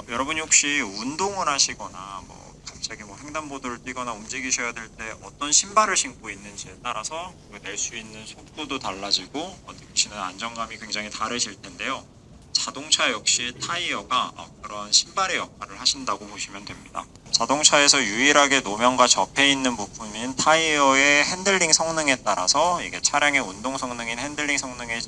여러분이 혹시 운동을 하시거나 갑자기 횡단보도를 뛰거나 움직이셔야 될 때 어떤 신발을 신고 있는지에 따라서 낼 수 있는 속도도 달라지고 느끼시는 안정감이 굉장히 다르실 텐데요. 자동차 역시 타이어가 그런 신발의 역할을 하신다고 보시면 됩니다. 자동차에서 유일하게 노면과 접해 있는 부품인 타이어의 핸들링 성능에 따라서 이게 차량의 운동 성능인 핸들링 성능이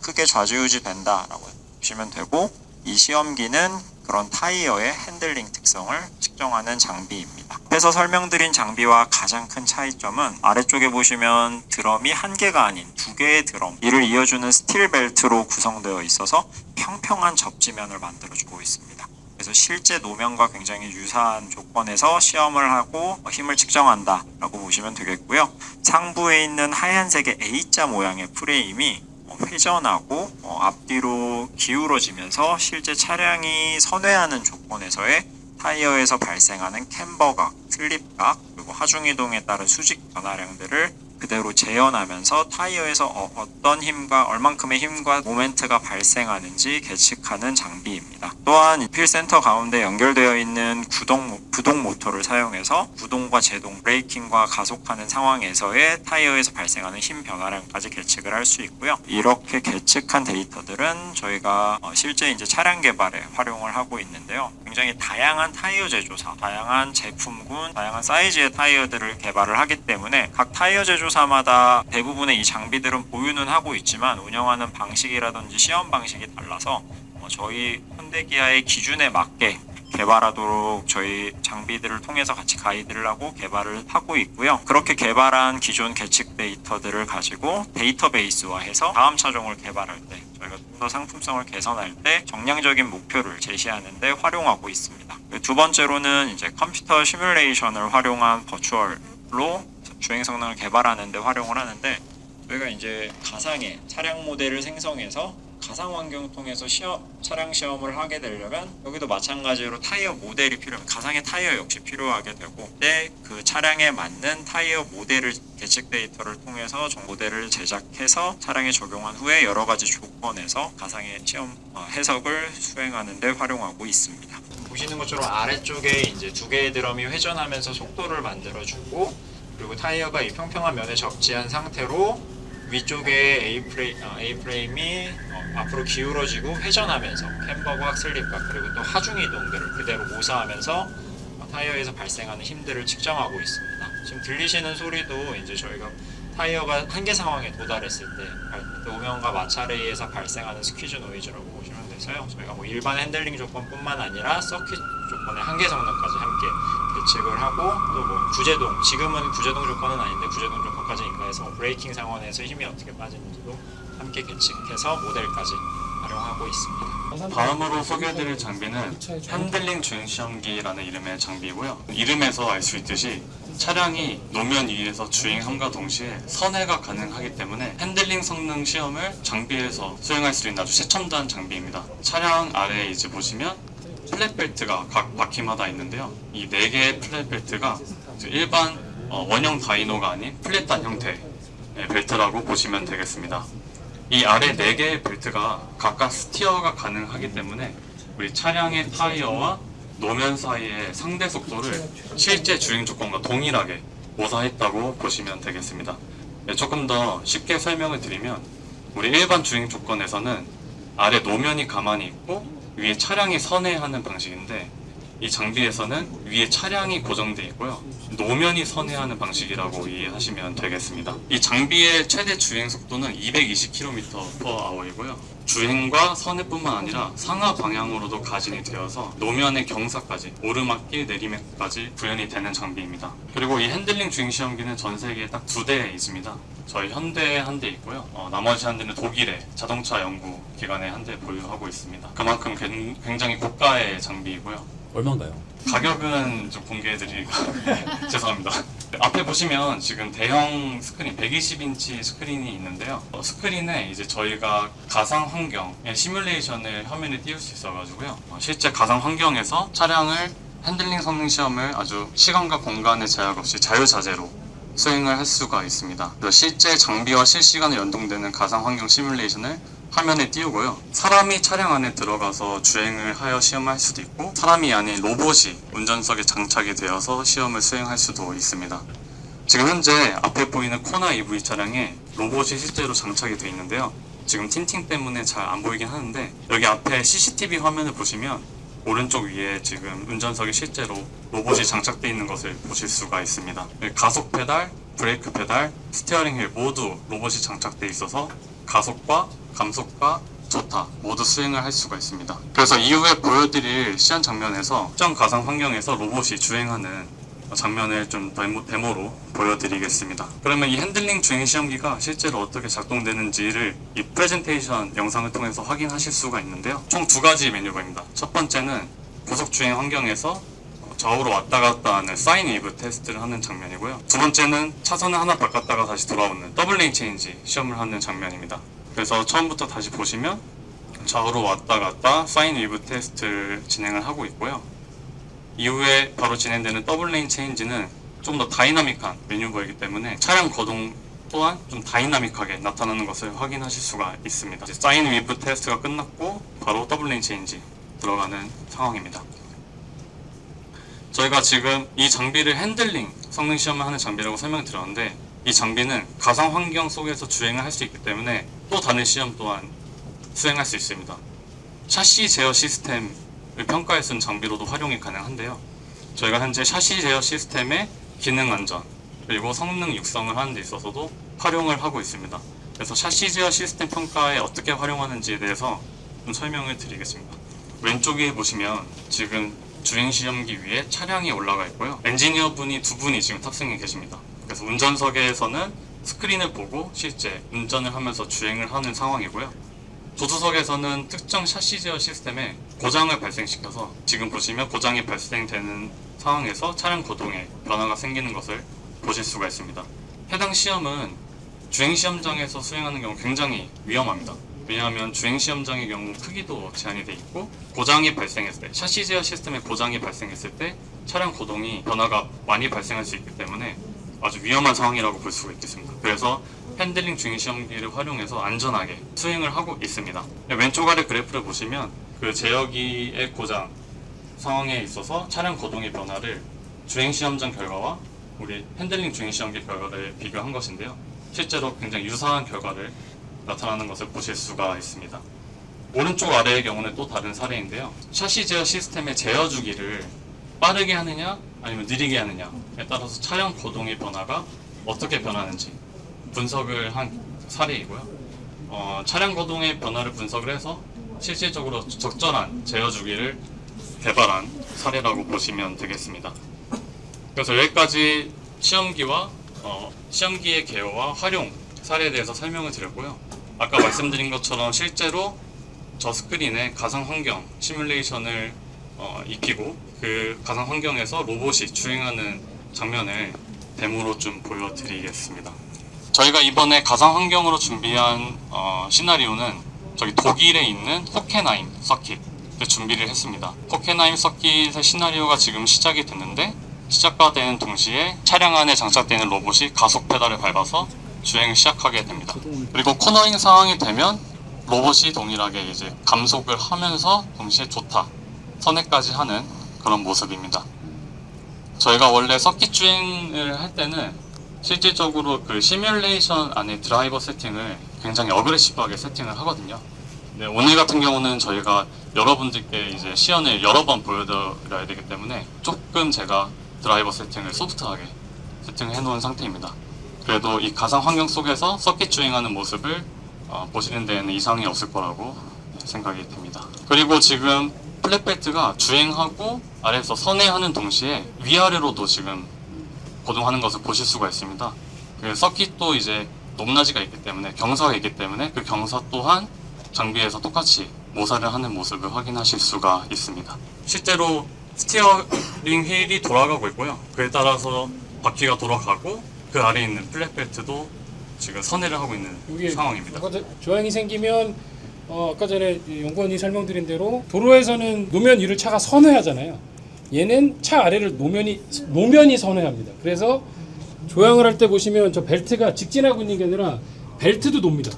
크게 좌지우지된다라고 보시면 되고, 이 시험기는 그런 타이어의 핸들링 특성을 측정하는 장비입니다. 앞에서 설명드린 장비와 가장 큰 차이점은 아래쪽에 보시면 드럼이 한 개가 아닌 두 개의 드럼, 이를 이어주는 스틸 벨트로 구성되어 있어서 평평한 접지면을 만들어주고 있습니다. 그래서 실제 노면과 굉장히 유사한 조건에서 시험을 하고 힘을 측정한다 라고 보시면 되겠고요. 상부에 있는 하얀색의 A자 모양의 프레임이 회전하고 앞뒤로 기울어지면서 실제 차량이 선회하는 조건에서의 타이어에서 발생하는 캠버각, 슬립각, 그리고 하중이동에 따른 수직 변화량들을 그대로 재현하면서 타이어에서 어떤 힘과 얼만큼의 힘과 모멘트가 발생하는지 계측하는 장비입니다. 또한 필센터 가운데 연결되어 있는 부동 모터를 사용해서 구동과 제동, 브레이킹과 가속하는 상황에서의 타이어에서 발생하는 힘 변화량까지 계측을 할 수 있고요. 이렇게 계측한 데이터들은 저희가 실제 이제 차량 개발에 활용을 하고 있는데요. 굉장히 다양한 타이어 제조사, 다양한 제품군, 다양한 사이즈의 타이어들을 개발을 하기 때문에 각 타이어 제조사마다 대부분의 이 장비들은 보유는 하고 있지만 운영하는 방식이라든지 시험 방식이 달라서 저희 현대기아의 기준에 맞게 개발하도록 저희 장비들을 통해서 같이 가이드를 하고 개발을 하고 있고요. 그렇게 개발한 기존 계측 데이터들을 가지고 데이터베이스화해서 다음 차종을 개발할 때 저희가 좀 더 상품성을 개선할 때 정량적인 목표를 제시하는 데 활용하고 있습니다. 두 번째로는 이제 컴퓨터 시뮬레이션을 활용한 버추얼로 주행 성능을 개발하는 데 활용을 하는데 저희가 이제 가상의 차량 모델을 생성해서 가상 환경 통해서 차량 시험을 하게 되려면 여기도 마찬가지로 타이어 모델이 필요합니다. 가상의 타이어 역시 필요하게 되고 그때 그 차량에 맞는 타이어 모델을 계측 데이터를 통해서 모델을 제작해서 차량에 적용한 후에 여러 가지 조건에서 가상의 시험 해석을 수행하는 데 활용하고 있습니다. 보시는 것처럼 아래쪽에 이제 두 개의 드럼이 회전하면서 속도를 만들어주고 그리고 타이어가 이 평평한 면에 적재한 상태로 위쪽에 A프레임이 앞으로 기울어지고 회전하면서 캠버각, 슬립각 그리고 또 하중 이동들을 그대로 모사하면서 타이어에서 발생하는 힘들을 측정하고 있습니다. 지금 들리시는 소리도 이제 저희가 타이어가 한계 상황에 도달했을 때 오면과 마찰에 의해서 발생하는 스퀴즈 노이즈라고 보시면 돼서요. 저희가 뭐 일반 핸들링 조건뿐만 아니라 서킷 조건의 한계 성능까지 함께 계측을 하고 또 뭐 구제동, 지금은 구제동 조건은 아닌데 구제동 조건까지 인가해서 브레이킹 상황에서 힘이 어떻게 빠지는지도 함께 계측해서 모델까지 활용하고 있습니다. 다음으로 소개해드릴 장비는 핸들링 주행시험기라는 이름의 장비이고요. 이름에서 알 수 있듯이 차량이 노면 위에서 주행함과 동시에 선회가 가능하기 때문에 핸들링 성능 시험을 장비에서 수행할 수 있는 아주 최첨단 장비입니다. 차량 아래에 이제 보시면 플랫벨트가 각 바퀴마다 있는데요. 이 4개의 플랫벨트가 일반 원형 다이노가 아닌 플랫단 형태의 벨트라고 보시면 되겠습니다. 이 아래 4개의 벨트가 각각 스티어가 가능하기 때문에 우리 차량의 타이어와 노면 사이의 상대 속도를 실제 주행 조건과 동일하게 모사했다고 보시면 되겠습니다. 조금 더 쉽게 설명을 드리면 우리 일반 주행 조건에서는 아래 노면이 가만히 있고 위에 차량이 선회하는 방식인데 이 장비에서는 위에 차량이 고정되어 있고요. 노면이 선회하는 방식이라고 이해하시면 되겠습니다. 이 장비의 최대 주행 속도는 220km/h이고요. 주행과 선회뿐만 아니라 상하 방향으로도 가진이 되어서 노면의 경사까지 오르막길 내리막까지 구현이 되는 장비입니다. 그리고 이 핸들링 주행 시험기는 전 세계에 딱 2대 있습니다. 저희 현대에 한 대 있고요. 나머지 한 대는 독일의 자동차 연구 기관에 한 대 보유하고 있습니다. 그만큼 굉장히 고가의 장비이고요. 얼마인가요? 가격은 좀 공개해드리기가 죄송합니다. 앞에 보시면 지금 대형 스크린 120인치 스크린이 있는데요. 스크린에 이제 저희가 가상 환경의 시뮬레이션을 화면에 띄울 수 있어가지고요. 실제 가상 환경에서 차량을 핸들링 성능 시험을 아주 시간과 공간의 제약 없이 자유자재로 수행을 할 수가 있습니다. 실제 장비와 실시간으로 연동되는 가상 환경 시뮬레이션을 화면에 띄우고요. 사람이 차량 안에 들어가서 주행을 하여 시험을 할 수도 있고 사람이 아닌 로봇이 운전석에 장착이 되어서 시험을 수행할 수도 있습니다. 지금 현재 앞에 보이는 코나 EV 차량에 로봇이 실제로 장착이 되어 있는데요. 지금 틴팅 때문에 잘 안 보이긴 하는데 여기 앞에 CCTV 화면을 보시면 오른쪽 위에 지금 운전석에 실제로 로봇이 장착되어 있는 것을 보실 수가 있습니다. 가속 페달, 브레이크 페달, 스티어링 휠 모두 로봇이 장착되어 있어서 가속과 감속과 저타 모두 수행을 할 수가 있습니다. 그래서 이후에 보여드릴 시연 장면에서 특정 가상 환경에서 로봇이 주행하는 장면을 좀 데모로 보여드리겠습니다. 그러면 이 핸들링 주행 시험기가 실제로 어떻게 작동되는지를 이 프레젠테이션 영상을 통해서 확인하실 수가 있는데요. 총 2가지 메뉴입니다. 첫 번째는 고속 주행 환경에서 좌우로 왔다 갔다 하는 사인 웨이브 테스트를 하는 장면이고요. 두 번째는 차선을 하나 바꿨다가 다시 돌아오는 더블 레인 체인지 시험을 하는 장면입니다. 그래서 처음부터 다시 보시면 좌우로 왔다 갔다 사인 웨이브 테스트를 진행을 하고 있고요. 이후에 바로 진행되는 더블 레인 체인지는 좀 더 다이나믹한 매뉴버이기 때문에 차량 거동 또한 좀 다이나믹하게 나타나는 것을 확인하실 수가 있습니다. 이제 사인 위브 테스트가 끝났고 바로 더블 레인 체인지 들어가는 상황입니다. 저희가 지금 이 장비를 핸들링 성능 시험을 하는 장비라고 설명드렸는데, 이 장비는 가상 환경 속에서 주행을 할 수 있기 때문에 또 다른 시험 또한 수행할 수 있습니다. 샤시 제어 시스템을 평가에 쓴 장비로도 활용이 가능한데요. 저희가 현재 샤시 제어 시스템의 기능 안전 그리고 성능 육성을 하는 데 있어서도 활용을 하고 있습니다. 그래서 샤시 제어 시스템 평가에 어떻게 활용하는지에 대해서 좀 설명을 드리겠습니다. 왼쪽에 보시면 지금 주행시험기 위에 차량이 올라가 있고요. 엔지니어 분이 2분이 지금 탑승해 계십니다. 그래서 운전석에서는 스크린을 보고 실제 운전을 하면서 주행을 하는 상황이고요. 조수석에서는 특정 샤시 제어 시스템에 고장을 발생시켜서 지금 보시면 고장이 발생되는 상황에서 차량 거동에 변화가 생기는 것을 보실 수가 있습니다. 해당 시험은 주행시험장에서 수행하는 경우 굉장히 위험합니다. 왜냐하면 주행시험장의 경우 크기도 제한이 되어 있고, 고장이 발생했을 때, 샤시 제어 시스템에 고장이 발생했을 때 차량 거동이 변화가 많이 발생할 수 있기 때문에 아주 위험한 상황이라고 볼 수가 있겠습니다. 그래서 핸들링 주행시험기를 활용해서 안전하게 수행을 하고 있습니다. 왼쪽 아래 그래프를 보시면 그 제어기의 고장 상황에 있어서 차량 거동의 변화를 주행시험장 결과와 우리 핸들링 주행시험기 결과를 비교한 것인데요. 실제로 굉장히 유사한 결과를 나타나는 것을 보실 수가 있습니다. 오른쪽 아래의 경우는 또 다른 사례인데요. 샤시 제어 시스템의 제어 주기를 빠르게 하느냐 아니면 느리게 하느냐에 따라서 차량 거동의 변화가 어떻게 변하는지 분석을 한 사례이고요. 차량 거동의 변화를 분석을 해서 실질적으로 적절한 제어 주기를 개발한 사례라고 보시면 되겠습니다. 그래서 여기까지 시험기와 시험기의 개요와 활용 사례에 대해서 설명을 드렸고요. 아까 말씀드린 것처럼 실제로 저 스크린에 가상 환경 시뮬레이션을 익히고 그 가상 환경에서 로봇이 주행하는 장면을 데모로 좀 보여드리겠습니다. 저희가 이번에 가상 환경으로 준비한 시나리오는 저기 독일에 있는 호켄하임 서킷 준비를 했습니다. 호켄하임 서킷의 시나리오가 지금 시작이 됐는데, 시작과 되는 동시에 차량 안에 장착되는 로봇이 가속 페달을 밟아서 주행을 시작하게 됩니다. 그리고 코너링 상황이 되면 로봇이 동일하게 이제 감속을 하면서 동시에 좋다, 선회까지 하는 그런 모습입니다. 저희가 원래 서킷 주행을 할 때는 실질적으로 그 시뮬레이션 안에 드라이버 세팅을 굉장히 어그레시브하게 세팅을 하거든요. 네, 오늘 같은 경우는 저희가 여러분들께 이제 시연을 여러 번 보여드려야 되기 때문에 조금 제가 드라이버 세팅을 소프트하게 세팅해 놓은 상태입니다. 그래도 이 가상 환경 속에서 서킷 주행하는 모습을 보시는 데에는 이상이 없을 거라고 생각이 됩니다. 그리고 지금 플랫벨트가 주행하고 아래에서 선회하는 동시에 위아래로도 지금 고동하는 것을 보실 수가 있습니다. 그 서킷도 이제 높낮이가 있기 때문에, 경사가 있기 때문에 그 경사 또한 장비에서 똑같이 모사를 하는 모습을 확인하실 수가 있습니다. 실제로 스티어링 휠이 돌아가고 있고요. 그에 따라서 바퀴가 돌아가고 그 아래에 있는 플랫벨트도 지금 선회를 하고 있는 상황입니다. 조항이 생기면 아까 전에 연구원이 설명드린 대로 도로에서는 노면 위를 차가 선회하잖아요. 얘는 차 아래를 노면이 선회합니다. 그래서 조향을 할 때 보시면 저 벨트가 직진하고 있는 게 아니라 벨트도 놉니다.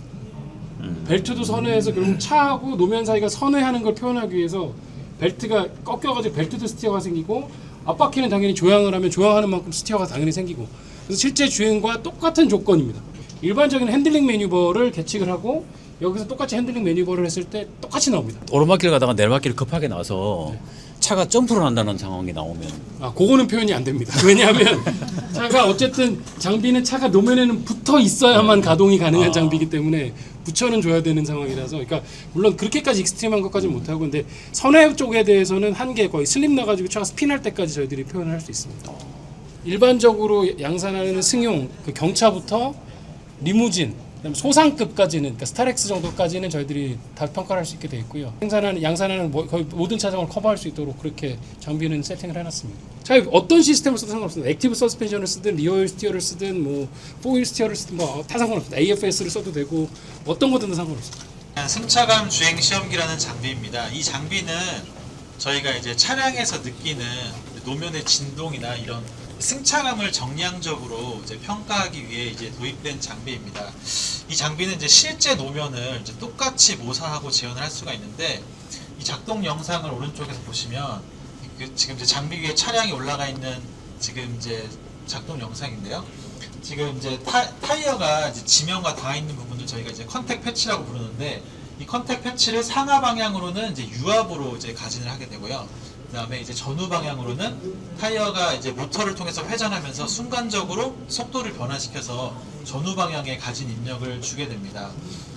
벨트도 선회해서 결국 차하고 노면 사이가 선회하는 걸 표현하기 위해서 벨트가 꺾여가지고 벨트도 스티어가 생기고, 앞바퀴는 당연히 조향을 하면 조향하는 만큼 스티어가 당연히 생기고, 그래서 실제 주행과 똑같은 조건입니다. 일반적인 핸들링 매뉴버를 계측을 하고 여기서 똑같이 핸들링 매뉴버를 했을 때 똑같이 나옵니다. 오르막길 가다가 내리막길을 급하게 나와서 차가 점프를 한다는 상황이 나오면 그거는 표현이 안 됩니다. 왜냐하면 차가 어쨌든 장비는 차가 노면에는 붙어 있어야만 가동이 가능한 장비이기 때문에 붙여는 줘야 되는 상황이라서, 그러니까 물론 그렇게까지 익스트림한 것까지는 못하고, 근데 선회 쪽에 대해서는 한계 거의 슬립 나가지고 차가 스핀할 때까지 저희들이 표현을 할 수 있습니다. 일반적으로 양산하는 승용, 그 경차부터 리무진, 그다음에 소상급까지는, 그러니까 스타렉스 정도까지는 저희들이 다 평가를 할 수 있게 되어 있고요. 양산하는 거의 모든 차종을 커버할 수 있도록 그렇게 장비는 세팅을 해놨습니다. 자, 어떤 시스템을 써도 상관없습니다. 액티브 서스펜션을 쓰든 리어휠 스티어를 쓰든 뭐 4휠 스티어를 쓰든 뭐 다 상관없습니다. AFS를 써도 되고 어떤 거든 상관없습니다. 승차감 주행 시험기라는 장비입니다. 이 장비는 저희가 이제 차량에서 느끼는 노면의 진동이나 이런 승차감을 정량적으로 이제 평가하기 위해 이제 도입된 장비입니다. 이 장비는 이제 실제 노면을 이제 똑같이 모사하고 재현을 할 수가 있는데, 이 작동 영상을 오른쪽에서 보시면 지금 이제 장비 위에 차량이 올라가 있는 지금 이제 작동 영상인데요. 지금 이제 타이어가 이제 지면과 닿아 있는 부분을 저희가 이제 컨택 패치라고 부르는데, 이 컨택 패치를 상하 방향으로는 이제 유압으로 이제 가진을 하게 되고요. 그 다음에 이제 전후 방향으로는 타이어가 이제 모터를 통해서 회전하면서 순간적으로 속도를 변화시켜서 전후 방향에 가진 입력을 주게 됩니다.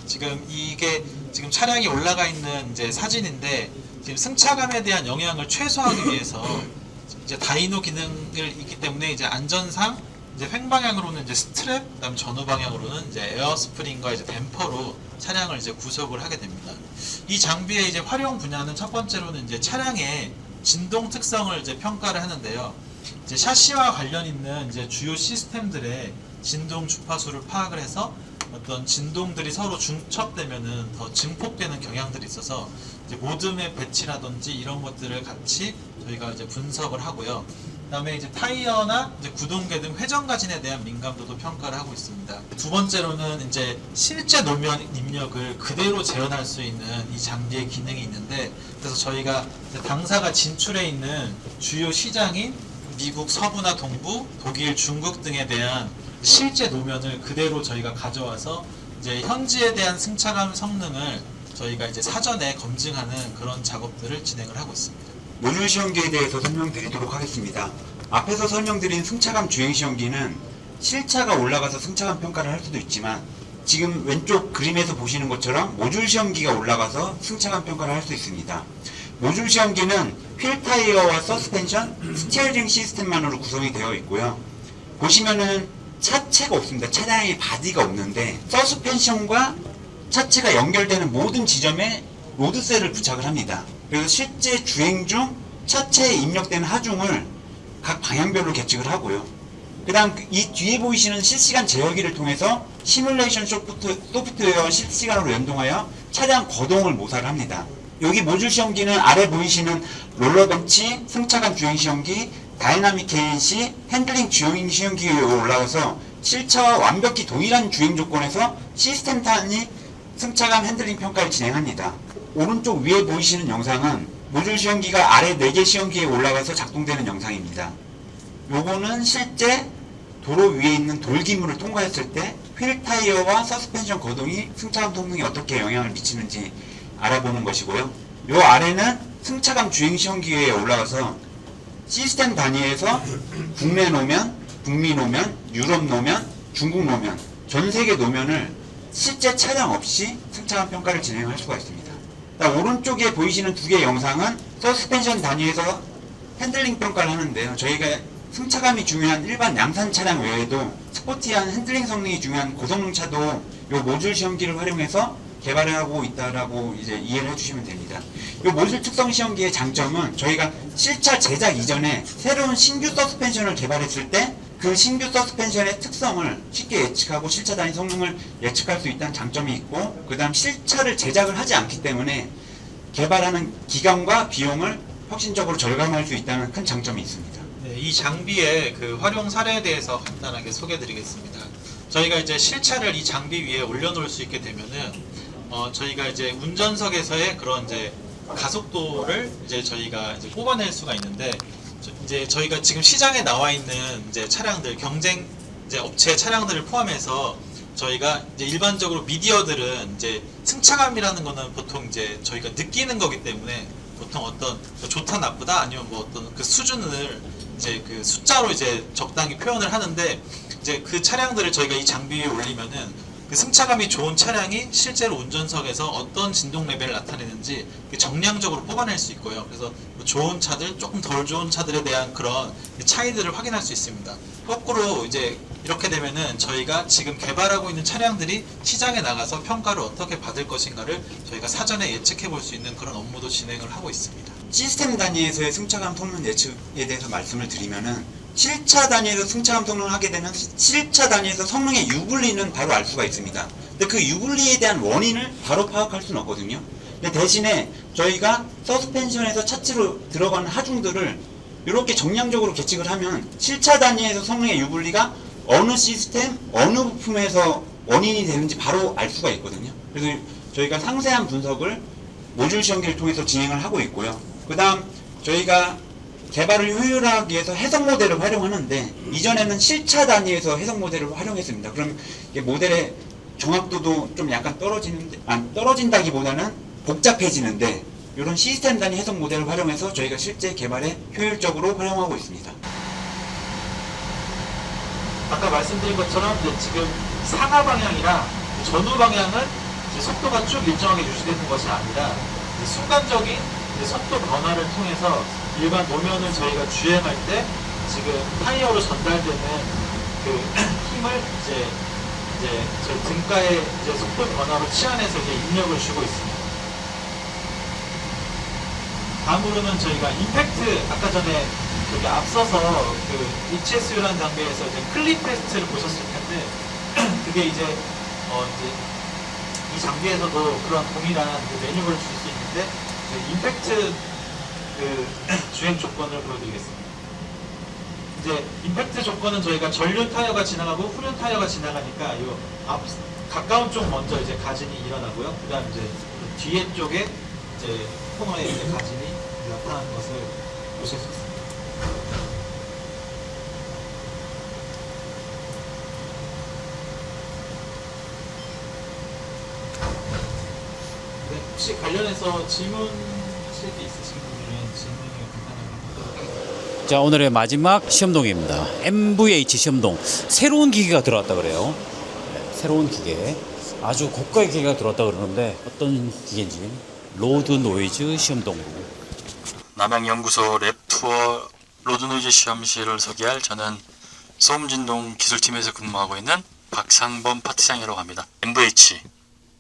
지금 이게 지금 차량이 올라가 있는 이제 사진인데, 지금 승차감에 대한 영향을 최소화하기 위해서 이제 다이노 기능을 있기 때문에 이제 안전상 이제 횡방향으로는 이제 스트랩, 그다음 전후 방향으로는 이제 에어 스프링과 이제 댐퍼로 차량을 이제 구성을 하게 됩니다. 이 장비의 이제 활용 분야는 첫 번째로는 이제 차량의 진동 특성을 이제 평가를 하는데요. 이제 샤시와 관련 있는 이제 주요 시스템들의 진동 주파수를 파악을 해서 어떤 진동들이 서로 중첩되면은 더 증폭되는 경향들이 있어서 이제 모듬의 배치라든지 이런 것들을 같이 저희가 이제 분석을 하고요. 그다음에 이제 타이어나 이제 구동계 등 회전 가진에 대한 민감도도 평가를 하고 있습니다. 두 번째로는 이제 실제 노면 입력을 그대로 재현할 수 있는 이 장비의 기능이 있는데, 그래서 저희가 이제 당사가 진출해 있는 주요 시장인 미국 서부나 동부, 독일, 중국 등에 대한 실제 노면을 그대로 저희가 가져와서 이제 현지에 대한 승차감 성능을 저희가 이제 사전에 검증하는 그런 작업들을 진행을 하고 있습니다. 모듈 시험기에 대해서 설명드리도록 하겠습니다. 앞에서 설명드린 승차감 주행 시험기는 실차가 올라가서 승차감 평가를 할 수도 있지만, 지금 왼쪽 그림에서 보시는 것처럼 모듈 시험기가 올라가서 승차감 평가를 할 수 있습니다. 모듈 시험기는 휠 타이어와 서스펜션, 스티어링 시스템만으로 구성이 되어 있고요. 보시면은 차체가 없습니다. 차량의 바디가 없는데 서스펜션과 차체가 연결되는 모든 지점에 로드셀을 부착을 합니다. 그래서 실제 주행 중 차체에 입력되는 하중을 각 방향별로 계측을 하고요. 그 다음 이 뒤에 보이시는 실시간 제어기를 통해서 시뮬레이션 소프트웨어와 실시간으로 연동하여 차량 거동을 모사를 합니다. 여기 모듈 시험기는 아래 보이시는 롤러벤치, 승차감 주행 시험기, 다이나믹 KNC, 핸들링 주행 시험기에 올라가서 실차와 완벽히 동일한 주행 조건에서 시스템 단위 승차감 핸들링 평가를 진행합니다. 오른쪽 위에 보이시는 영상은 모듈 시험기가 아래 4개 시험기에 올라가서 작동되는 영상입니다. 요거는 실제 도로 위에 있는 돌기물을 통과했을 때 휠 타이어와 서스펜션 거동이 승차감 성능에 어떻게 영향을 미치는지 알아보는 것이고요. 요 아래는 승차감 주행 시험기에 올라가서 시스템 단위에서 국내 노면, 북미 노면, 유럽 노면, 중국 노면, 전 세계 노면을 실제 차량 없이 승차감 평가를 진행할 수가 있습니다. 오른쪽에 보이시는 2개의 영상은 서스펜션 단위에서 핸들링 평가를 하는데요. 저희가 승차감이 중요한 일반 양산 차량 외에도 스포티한 핸들링 성능이 중요한 고성능 차도 이 모듈 시험기를 활용해서 개발을 하고 있다라고 이제 이해를 해주시면 됩니다. 이 모듈 특성 시험기의 장점은 저희가 실차 제작 이전에 새로운 신규 서스펜션을 개발했을 때 그 신규 서스펜션의 특성을 쉽게 예측하고 실차 단위 성능을 예측할 수 있다는 장점이 있고, 그 다음 실차를 제작을 하지 않기 때문에 개발하는 기간과 비용을 혁신적으로 절감할 수 있다는 큰 장점이 있습니다. 네, 이 장비의 그 활용 사례에 대해서 간단하게 소개해드리겠습니다. 저희가 이제 실차를 이 장비 위에 올려놓을 수 있게 되면은 저희가 이제 운전석에서의 그런 이제 가속도를 이제 저희가 이제 뽑아낼 수가 있는데, 이제 저희가 지금 시장에 나와 있는 이제 차량들, 경쟁 이제 업체 차량들을 포함해서 저희가 이제 일반적으로 미디어들은 이제 승차감이라는 거는 보통 이제 저희가 느끼는 거기 때문에 보통 어떤 좋다 나쁘다 아니면 뭐 어떤 그 수준을 이제 그 숫자로 이제 적당히 표현을 하는데, 이제 그 차량들을 저희가 이 장비 위에 올리면은 그 승차감이 좋은 차량이 실제로 운전석에서 어떤 진동 레벨을 나타내는지 정량적으로 뽑아낼 수 있고요. 그래서 좋은 차들, 조금 덜 좋은 차들에 대한 그런 차이들을 확인할 수 있습니다. 거꾸로 이제 이렇게 되면은 저희가 지금 개발하고 있는 차량들이 시장에 나가서 평가를 어떻게 받을 것인가를 저희가 사전에 예측해 볼 수 있는 그런 업무도 진행을 하고 있습니다. 시스템 단위에서의 승차감 성능 예측에 대해서 말씀을 드리면은, 실차 단위에서 승차감 성능을 하게 되면 실차 단위에서 성능의 유불리는 바로 알 수가 있습니다. 근데 그 유불리에 대한 원인을 바로 파악할 수는 없거든요. 근데 대신에 저희가 서스펜션에서 차체로 들어가는 하중들을 이렇게 정량적으로 계측을 하면 실차 단위에서 성능의 유불리가 어느 시스템, 어느 부품에서 원인이 되는지 바로 알 수가 있거든요. 그래서 저희가 상세한 분석을 모듈 시험기를 통해서 진행을 하고 있고요. 그 다음 저희가 개발을 효율화하기 위해서 해석 모델을 활용하는데 이전에는 실차 단위에서 해석 모델을 활용했습니다. 그럼 이게 모델의 정확도도 좀 약간 떨어진다기보다는 복잡해지는데 이런 시스템 단위 해석 모델을 활용해서 저희가 실제 개발에 효율적으로 활용하고 있습니다. 아까 말씀드린 것처럼 지금 상하 방향이랑 전후 방향은 속도가 쭉 일정하게 유지되는 것이 아니라 순간적인 속도 변화를 통해서 일반 노면을 저희가 주행할 때 지금 타이어로 전달되는 그 힘을 이제 저희 등가의 속도 변화로 치환해서 입력을 주고 있습니다. 다음으로는 저희가 임팩트, 아까 전에 저기 앞서서 그 HSU라는 장비에서 이제 클립 테스트를 보셨을 텐데 그게 이제 이 장비에서도 그런 동일한 메뉴를 줄 수 있는데 임팩트 그 주행 조건을 보여드리겠습니다. 이제 임팩트 조건은 저희가 전륜 타이어가 지나가고 후륜 타이어가 지나가니까 이 가까운 쪽 먼저 이제 가진이 일어나고요. 그다음 이제 뒤에 쪽에 이제 코너에 이제 가진이 나타나는 것을 보실 수 있습니다. 네, 혹시 관련해서 질문하실 게 있으신 분들은 질문을 간단하게 하도록 하겠습니다. 자, 오늘의 마지막 시험동입니다. MVH 시험동. 새로운 기계가 들어왔다 그래요. 네, 새로운 기계. 아주 고가의 기계가 들어왔다 그러는데 어떤 기계인지. 로드 노이즈 시험동으로. 남양연구소 랩투어 로드노이즈 시험실을 소개할 저는 소음진동 기술팀에서 근무하고 있는 박상범 파트장이라고 합니다. MVH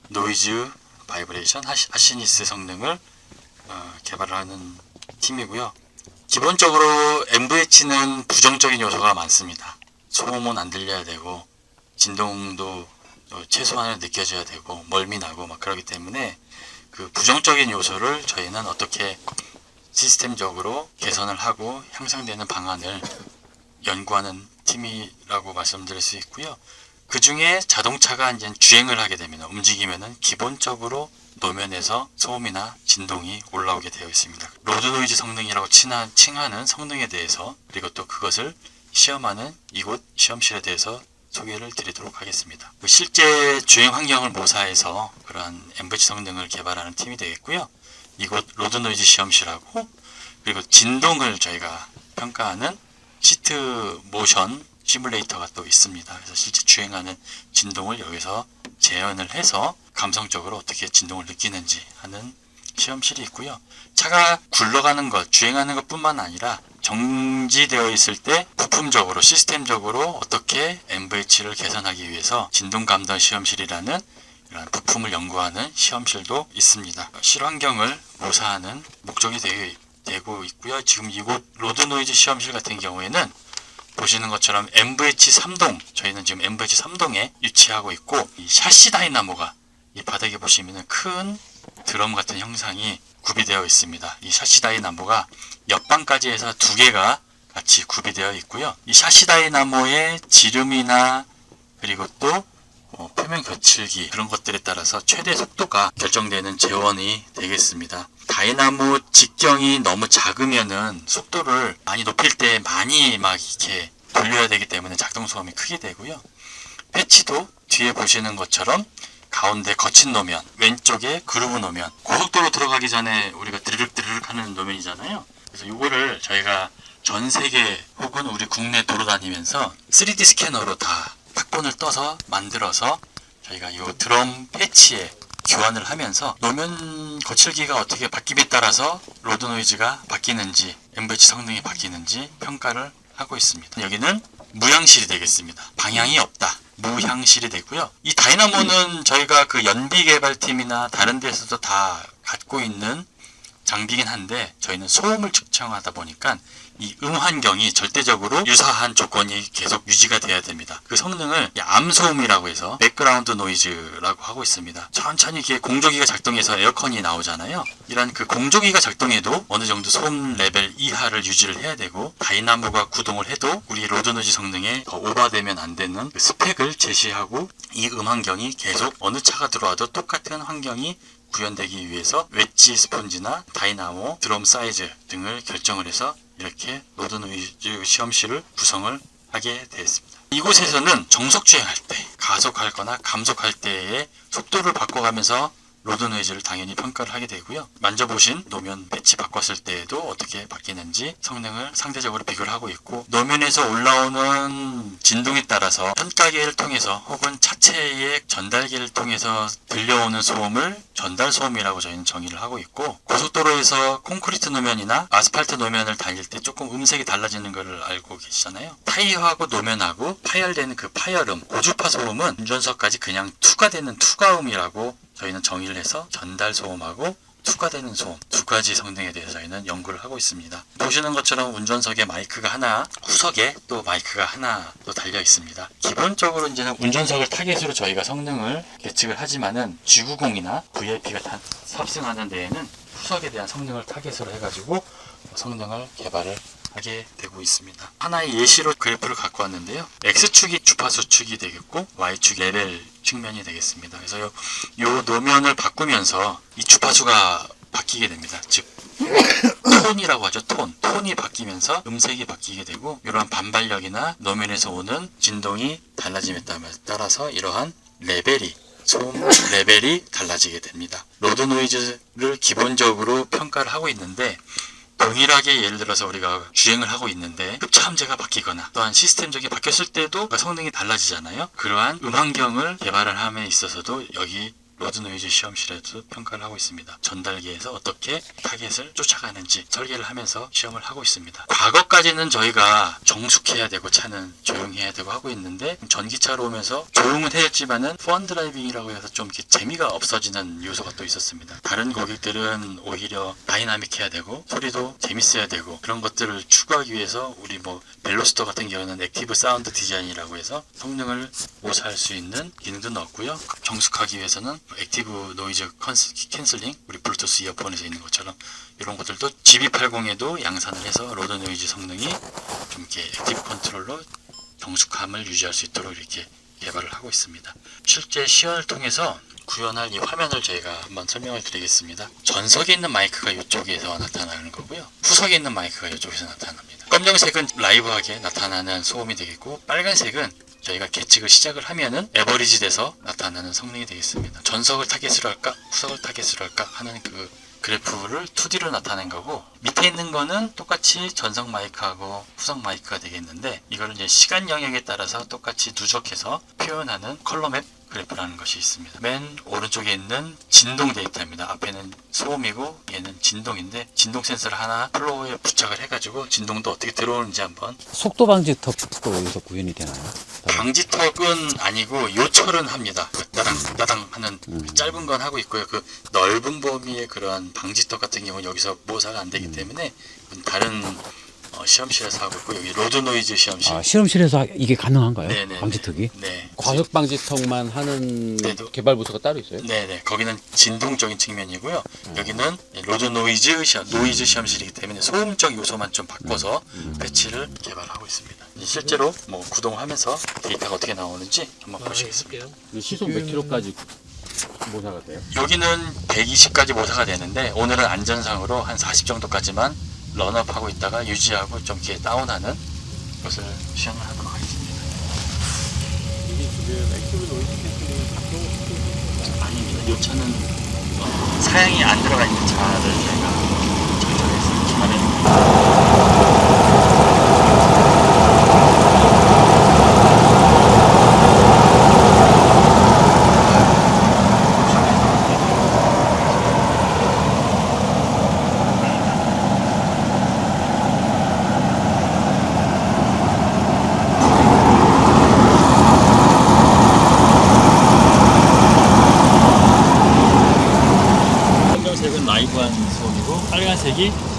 노이즈 바이브레이션 하시니스 성능을 개발을 하는 팀이고요. 기본적으로 MVH는 부정적인 요소가 많습니다. 소음은 안 들려야 되고 진동도 최소한을 느껴져야 되고 멀미 나고 막 그러기 때문에 그 부정적인 요소를 저희는 어떻게 시스템적으로 개선을 하고 향상되는 방안을 연구하는 팀이라고 말씀드릴 수 있고요. 그 중에 자동차가 이제 주행을 하게 되면 움직이면은 기본적으로 노면에서 소음이나 진동이 올라오게 되어 있습니다. 로드 노이즈 성능이라고 칭하는 성능에 대해서 그리고 또 그것을 시험하는 이곳 시험실에 대해서 소개를 드리도록 하겠습니다. 실제 주행 환경을 모사해서 그러한 MVH 성능을 개발하는 팀이 되겠고요. 이곳 로드 노이즈 시험실하고 그리고 진동을 저희가 평가하는 시트 모션 시뮬레이터가 또 있습니다. 그래서 실제 주행하는 진동을 여기서 재현을 해서 감성적으로 어떻게 진동을 느끼는지 하는 시험실이 있고요. 차가 굴러가는 것, 주행하는 것 뿐만 아니라 정지되어 있을 때 부품적으로 시스템적으로 어떻게 MVH를 개선하기 위해서 진동 감도 시험실이라는 이런 부품을 연구하는 시험실도 있습니다. 실환경을 모사하는 목적이 되고 있고요. 지금 이곳 로드 노이즈 시험실 같은 경우에는 보시는 것처럼 MVH 3동, 저희는 지금 MVH 3동에 위치하고 있고 이 샤시 다이나모가 이 바닥에 보시면 큰 드럼 같은 형상이 구비되어 있습니다. 이 샤시 다이나모가 옆방까지 해서 두 개가 같이 구비되어 있고요. 이 샤시 다이나모의 지름이나 그리고 또 표면 거칠기 그런 것들에 따라서 최대 속도가 결정되는 재원이 되겠습니다. 다이나모 직경이 너무 작으면은 속도를 많이 높일 때 많이 막 이렇게 돌려야 되기 때문에 작동 소음이 크게 되고요. 패치도 뒤에 보시는 것처럼 가운데 거친 노면, 왼쪽에 그루브 노면. 고속도로 들어가기 전에 우리가 드르륵 하는 노면이잖아요. 그래서 이거를 저희가 전 세계 혹은 우리 국내 돌아다니면서 3D 스캐너로 다 탁본을 떠서 만들어서 저희가 이 드럼 패치에 교환을 하면서 노면 거칠기가 어떻게 바뀜에 따라서 로드 노이즈가 바뀌는지 MVH 성능이 바뀌는지 평가를 하고 있습니다. 여기는 무향실이 되겠습니다. 방향이 없다. 무향실이 되고요. 이 다이나모는 저희가 그 연비 개발팀이나 다른 데서도 다 갖고 있는 장비긴 한데 저희는 소음을 측정하다 보니까 이 환경이 절대적으로 유사한 조건이 계속 유지가 돼야 됩니다. 그 성능을 암소음이라고 해서 백그라운드 노이즈라고 하고 있습니다. 천천히 이게 공조기가 작동해서 에어컨이 나오잖아요. 이런 그 공조기가 작동해도 어느 정도 소음 레벨 이하를 유지를 해야 되고, 다이나모가 구동을 해도 우리 로드 노이즈 성능에 더 오버되면 안 되는 그 스펙을 제시하고, 이 환경이 계속 어느 차가 들어와도 똑같은 환경이 구현되기 위해서 웨지 스폰지나 다이나모, 드럼 사이즈 등을 결정을 해서 이렇게 로드 노이즈 시험실을 구성을 하게 되었습니다. 이곳에서는 정속 주행할 때, 가속하거나 감속할 때의 속도를 바꿔가면서 로드 노이즈를 당연히 평가를 하게 되고요. 만져보신 노면 배치 바꿨을 때에도 어떻게 바뀌는지 성능을 상대적으로 비교를 하고 있고, 노면에서 올라오는 진동에 따라서 현가계를 통해서 혹은 차체의 전달기를 통해서 들려오는 소음을 전달 소음이라고 저희는 정의를 하고 있고, 고속도로에서 콘크리트 노면이나 아스팔트 노면을 달릴 때 조금 음색이 달라지는 것을 알고 계시잖아요. 타이어하고 노면하고 파열되는 그 파열음, 고주파 소음은 운전석까지 그냥 투과되는 투과음이라고 저희는 정의를 해서 전달 소음하고 투과되는 소음 두 가지 성능에 대해서 저희는 연구를 하고 있습니다. 보시는 것처럼 운전석에 마이크가 하나, 후석에 또 마이크가 하나 또 달려 있습니다. 기본적으로 이제는 운전석을 타겟으로 저희가 성능을 계측을 하지만은 G90이나 VIP가 탑승하는 데에는 후석에 대한 성능을 타겟으로 해가지고 성능을 개발을 하게 되고 있습니다. 하나의 예시로 그래프를 갖고 왔는데요. X축이 주파수 축이 되겠고 Y축 레벨 측면이 되겠습니다. 그래서 요 노면을 바꾸면서 이 주파수가 바뀌게 됩니다. 즉 톤이라고 하죠. 톤이 바뀌면서 음색이 바뀌게 되고, 이러한 반발력이나 노면에서 오는 진동이 달라짐에 따라서 이러한 소음 레벨이 달라지게 됩니다. 로드 노이즈를 기본적으로 평가를 하고 있는데, 동일하게 예를 들어서 우리가 주행을 하고 있는데 흡차함제가 바뀌거나 또한 시스템적이 바뀌었을 때도 성능이 달라지잖아요. 그러한 환경을 개발을 함에 있어서도 여기 로드 노이즈 시험실에도 평가를 하고 있습니다. 전달기에서 어떻게 타겟을 쫓아가는지 설계를 하면서 시험을 하고 있습니다. 과거까지는 저희가 정숙해야 되고 차는 조용해야 되고 하고 있는데, 전기차로 오면서 조용은 해야지만은 펀 드라이빙이라고 해서 좀 이렇게 재미가 없어지는 요소가 또 있었습니다. 다른 고객들은 오히려 다이나믹해야 되고 소리도 재밌어야 되고, 그런 것들을 추구하기 위해서 우리 벨로스터 같은 경우는 액티브 사운드 디자인이라고 해서 성능을 모사할 수 있는 기능도 넣었고요. 정숙하기 위해서는 액티브 노이즈 캔슬링, 우리 블루투스 이어폰에서 있는 것처럼 이런 것들도 GB80에도 양산을 해서 로드 노이즈 성능이 좀 이렇게 액티브 컨트롤로 정숙함을 유지할 수 있도록 이렇게 개발을 하고 있습니다. 실제 시연을 통해서 구현할 이 화면을 저희가 한번 설명을 드리겠습니다. 전석에 있는 마이크가 이쪽에서 나타나는 거고요. 후석에 있는 마이크가 이쪽에서 나타납니다. 검정색은 라이브하게 나타나는 소음이 되겠고, 빨간색은 저희가 계측을 시작을 하면은 에버리지 돼서 나타나는 성능이 되겠습니다. 전석을 타겟으로 할까, 후석을 타겟으로 할까 하는 그 그래프를 2D로 나타낸 거고, 밑에 있는 거는 똑같이 전석 마이크하고 후석 마이크가 되겠는데, 이거를 이제 시간 영역에 따라서 똑같이 누적해서 표현하는 컬러맵 그래프라는 것이 있습니다. 맨 오른쪽에 있는 진동 데이터입니다. 앞에는 소음이고 얘는 진동인데, 진동 센서를 하나 플로어에 부착을 해가지고 진동도 어떻게 들어오는지 한번. 속도 방지 턱도 여기서 구현이 되나요? 방지턱은 아니고 요철은 합니다. 따당 따당 하는 짧은 건 하고 있고요. 그 넓은 범위의 그런 방지턱 같은 경우는 여기서 모사가 안 되기 때문에 다른 시험실에서 하고 있고, 여기 로드 노이즈 시험실. 실험실에서 이게 가능한가요? 네네. 방지턱이? 네. 과속 방지턱만 하는 개발 부서가 따로 있어요? 네네. 거기는 진동적인 측면이고요. 여기는 로드 노이즈 시험실이기 때문에 소음적 요소만 좀 바꿔서 배치를 개발하고 있습니다. 실제로 구동하면서 데이터가 어떻게 나오는지 한번 보시겠습니다. 시속 몇 킬로까지 모사가 돼요? 여기는 120까지 모사가 되는데, 오늘은 안전상으로 한 40 정도까지만 런업하고 있다가 유지하고 좀 이렇게 다운하는 것을 시험을 하도록 하겠습니다. 이게 지금 액티브 노이즈 캔슬링 작동 아닙니다. 이 차는 사양이 안 들어가 있는 차를 저희가 장착했습니다. 기존에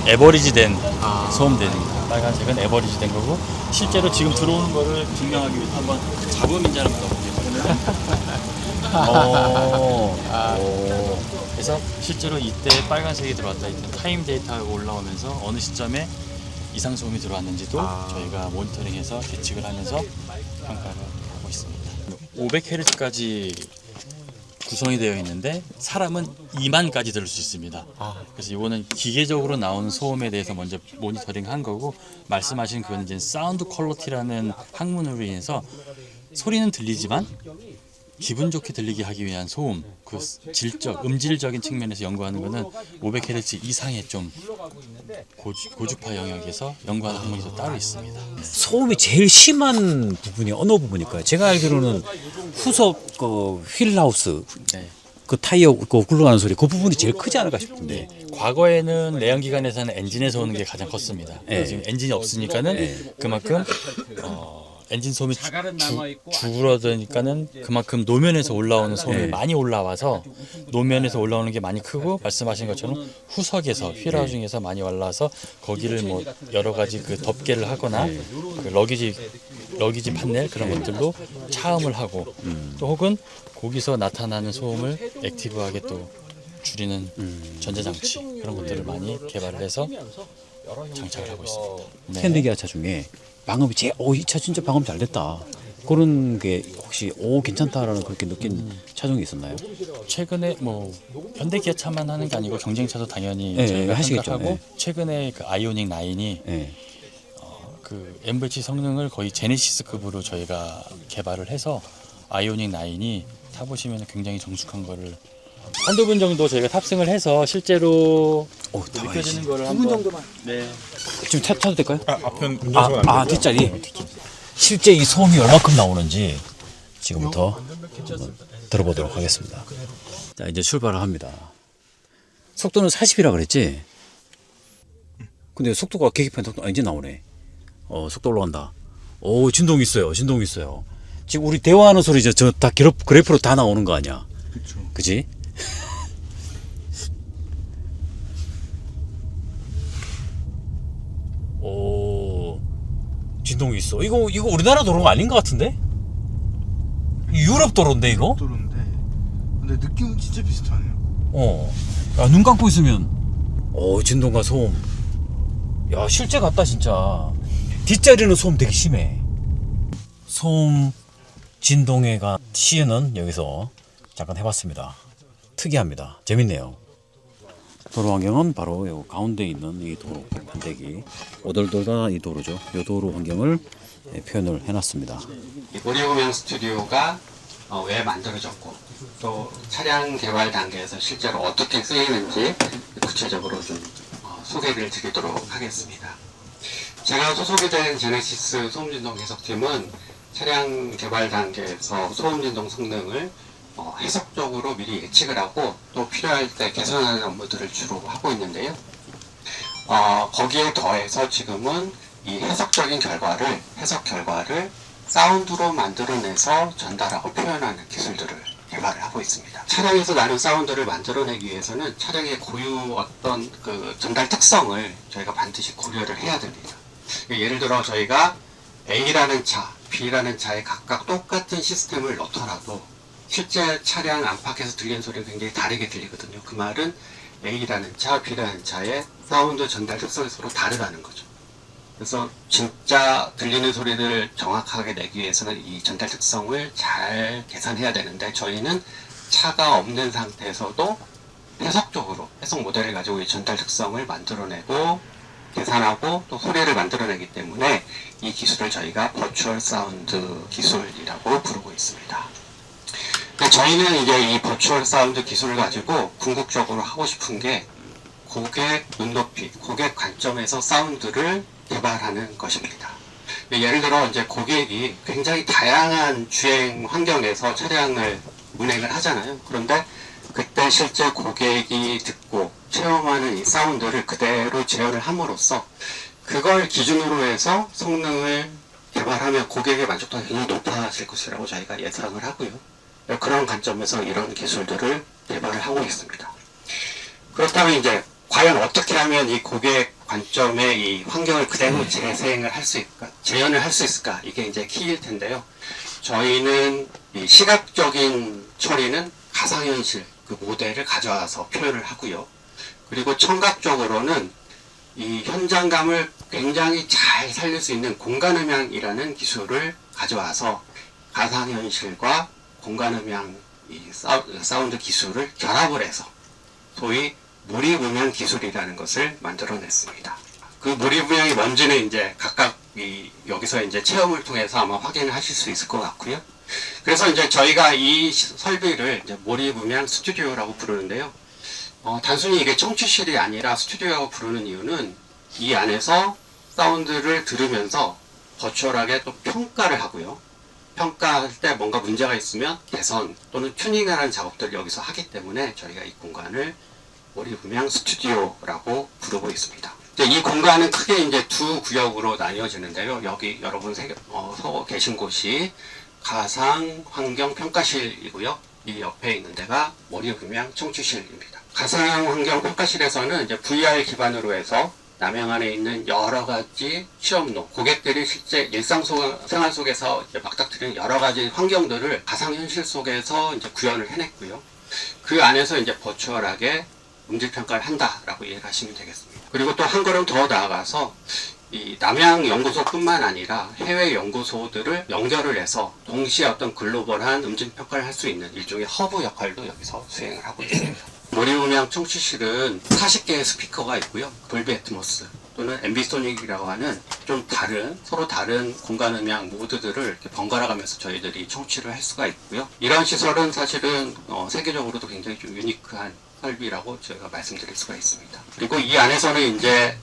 에버리지된 소음대입니다. 빨간색은 에버리지된 거고 실제로 지금 들어오는 거를 증명하기 위해서 한번 잡음인지 한번 넣어보겠습니다. 그래서 실제로 이때 빨간색이 들어왔다, 이때 타임 데이터가 올라오면서 어느 시점에 이상 소음이 들어왔는지도 저희가 모니터링해서 계측을 하면서 평가를 하고 있습니다. 500Hz까지 구성이 되어 있는데 사람은 2만까지 들을 수 있습니다. 그래서 이거는 기계적으로 나오는 소음에 대해서 먼저 모니터링 한 거고, 말씀하신 그건 이제 사운드 퀄리티라는 학문으로 인해서 소리는 들리지만 기분 좋게 들리게 하기 위한 소음, 그 질적, 음질적인 측면에서 연구하는 거는 500Hz 이상의 좀 고주파 영역에서 연구하는 학문이 또 따로 있습니다. 소음이 제일 심한 부분이 어느 부분일까요? 제가 알기로는 후석 그 휠하우스 그 타이어 그 굴러가는 소리 그 부분이 제일 크지 않을까 싶은데. 과거에는 내연기관에서는 엔진에서 오는 게 가장 컸습니다. 지금 엔진이 없으니까는 그만큼 엔진 소음이 줄어드니까는 그만큼 노면에서 올라오는 소음이 많이 올라와서 노면에서 올라오는 게 많이 크고, 말씀하신 것처럼 후석에서 휠하우징에서 많이 올라와서 거기를 뭐 여러 가지 그 덮개를 하거나 그 러기지 판넬 그런 것들로 차음을 하고, 또 혹은 거기서 나타나는 소음을 액티브하게 또 줄이는 전자장치 그런 것들을 많이 개발을 해서 장착을 하고 있습니다. 현대기아차 중에 방음이 이 차 진짜 방음 잘 됐다, 그런 게 혹시 괜찮다라는 그렇게 느낀 차종이 있었나요? 최근에 뭐 현대기아차만 하는 게 아니고 경쟁차도 당연히 저희가 하시겠죠. 하고, 최근에 그 아이오닉 9이 그 MVH 성능을 거의 제네시스급으로 저희가 개발을 해서 아이오닉 9이 타보시면 굉장히 정숙한 거를 한두 분 정도 저희가 탑승을 해서 실제로 느껴지는 거를 한번. 2분 정도만. 네. 지금 타도 될까요? 앞편 뒷자리. 실제 이 소음이 얼마큼 나오는지 지금부터 들어보도록 하겠습니다. 자, 이제 출발을 합니다. 속도는 40이라 그랬지? 근데 속도가 계기판 속도 이제 나오네. 속도 올라간다. 진동 있어요. 진동 있어요. 지금 우리 대화하는 소리 저 다 그래프로 다 나오는 거 아니야? 그렇죠. 그지? 진동이 있어. 이거 우리나라 도로가 아닌 것 같은데? 유럽 도로인데 이거? 도로인데, 근데 느낌은 진짜 비슷하네요. 야, 눈 감고 있으면 진동과 소음. 야, 실제 같다 진짜. 뒷자리는 소음 되게 심해. 소음 진동에가 시연은 여기서 잠깐 해봤습니다. 특이합니다. 재밌네요. 도로 환경은 바로 요 가운데 있는 이 도로 판때기, 오돌돌한 이 도로죠. 이 도로 환경을 표현을 해놨습니다. 오리오명 스튜디오가 왜 만들어졌고, 또 차량 개발 단계에서 실제로 어떻게 쓰이는지 구체적으로 좀 소개를 드리도록 하겠습니다. 제가 소속이 된 제네시스 소음진동 해석팀은 차량 개발 단계에서 소음진동 성능을 해석적으로 미리 예측을 하고, 또 필요할 때 개선하는 업무들을 주로 하고 있는데요. 거기에 더해서 지금은 이 해석 결과를 사운드로 만들어내서 전달하고 표현하는 기술들을 개발을 하고 있습니다. 차량에서 나는 사운드를 만들어내기 위해서는 차량의 고유 어떤 그 전달 특성을 저희가 반드시 고려를 해야 됩니다. 예를 들어 저희가 A라는 차, B라는 차에 각각 똑같은 시스템을 넣더라도 실제 차량 안팎에서 들리는 소리가 굉장히 다르게 들리거든요. 그 말은 A라는 차, B라는 차의 사운드 전달 특성이 서로 다르다는 거죠. 그래서 진짜 들리는 소리를 정확하게 내기 위해서는 이 전달 특성을 잘 계산해야 되는데, 저희는 차가 없는 상태에서도 해석 모델을 가지고 이 전달 특성을 만들어내고 계산하고 또 소리를 만들어내기 때문에 이 기술을 저희가 버추얼 사운드 기술이라고 부르고 있습니다. 저희는 이제 이 버추얼 사운드 기술을 가지고 궁극적으로 하고 싶은 게 고객 눈높이, 고객 관점에서 사운드를 개발하는 것입니다. 예를 들어 이제 고객이 굉장히 다양한 주행 환경에서 차량을 운행을 하잖아요. 그런데 그때 실제 고객이 듣고 체험하는 이 사운드를 그대로 재현을 함으로써 그걸 기준으로 해서 성능을 개발하면 고객의 만족도가 굉장히 높아질 것이라고 저희가 예상을 하고요. 그런 관점에서 이런 기술들을 개발을 하고 있습니다. 그렇다면 이제 과연 어떻게 하면 이 고객 관점의 이 환경을 그대로 재현을 할 수 있을까? 이게 이제 키일 텐데요. 저희는 이 시각적인 처리는 가상현실 그 모델을 가져와서 표현을 하고요. 그리고 청각적으로는 이 현장감을 굉장히 잘 살릴 수 있는 공간음향이라는 기술을 가져와서 가상현실과 공간음향 이 사운드 기술을 결합을 해서 소위 몰입음향 기술이라는 것을 만들어냈습니다. 그 몰입음향이 뭔지는 이제 각각 여기서 이제 체험을 통해서 아마 확인을 하실 수 있을 것 같고요. 그래서 이제 저희가 이 설비를 이제 몰입음향 스튜디오라고 부르는데요. 단순히 이게 청취실이 아니라 스튜디오라고 부르는 이유는 이 안에서 사운드를 들으면서 버추얼하게 또 평가를 하고요. 평가할 때 뭔가 문제가 있으면 개선 또는 튜닝하는 작업들을 여기서 하기 때문에 저희가 이 공간을 몰입음향 스튜디오라고 부르고 있습니다. 이 공간은 크게 이제 두 구역으로 나뉘어지는데요. 여기 여러분 서 계신 곳이 가상 환경 평가실이고요. 이 옆에 있는 데가 몰입음향 청취실입니다. 가상 환경 평가실에서는 이제 VR 기반으로 해서 남양 안에 있는 여러 가지 시험로, 고객들이 실제 일상생활 속에서 이제 맞닥뜨리는 여러 가지 환경들을 가상현실 속에서 이제 구현을 해냈고요. 그 안에서 이제 버추얼하게 음질 평가를 한다라고 이해하시면 되겠습니다. 그리고 또 한 걸음 더 나아가서 이 남양 연구소뿐만 아니라 해외 연구소들을 연결을 해서 동시에 어떤 글로벌한 음질 평가를 할 수 있는 일종의 허브 역할도 여기서 수행을 하고 있습니다. 몰입음향 청취실은 40개의 스피커가 있고요. 돌비 애트모스 또는 앰비소닉이라고 하는 좀 서로 다른 공간음향 모드들을 이렇게 번갈아 가면서 저희들이 청취를 할 수가 있고요. 이런 시설은 사실은 세계적으로도 굉장히 좀 유니크한 설비라고 저희가 말씀드릴 수가 있습니다. 그리고 이 안에서는 이제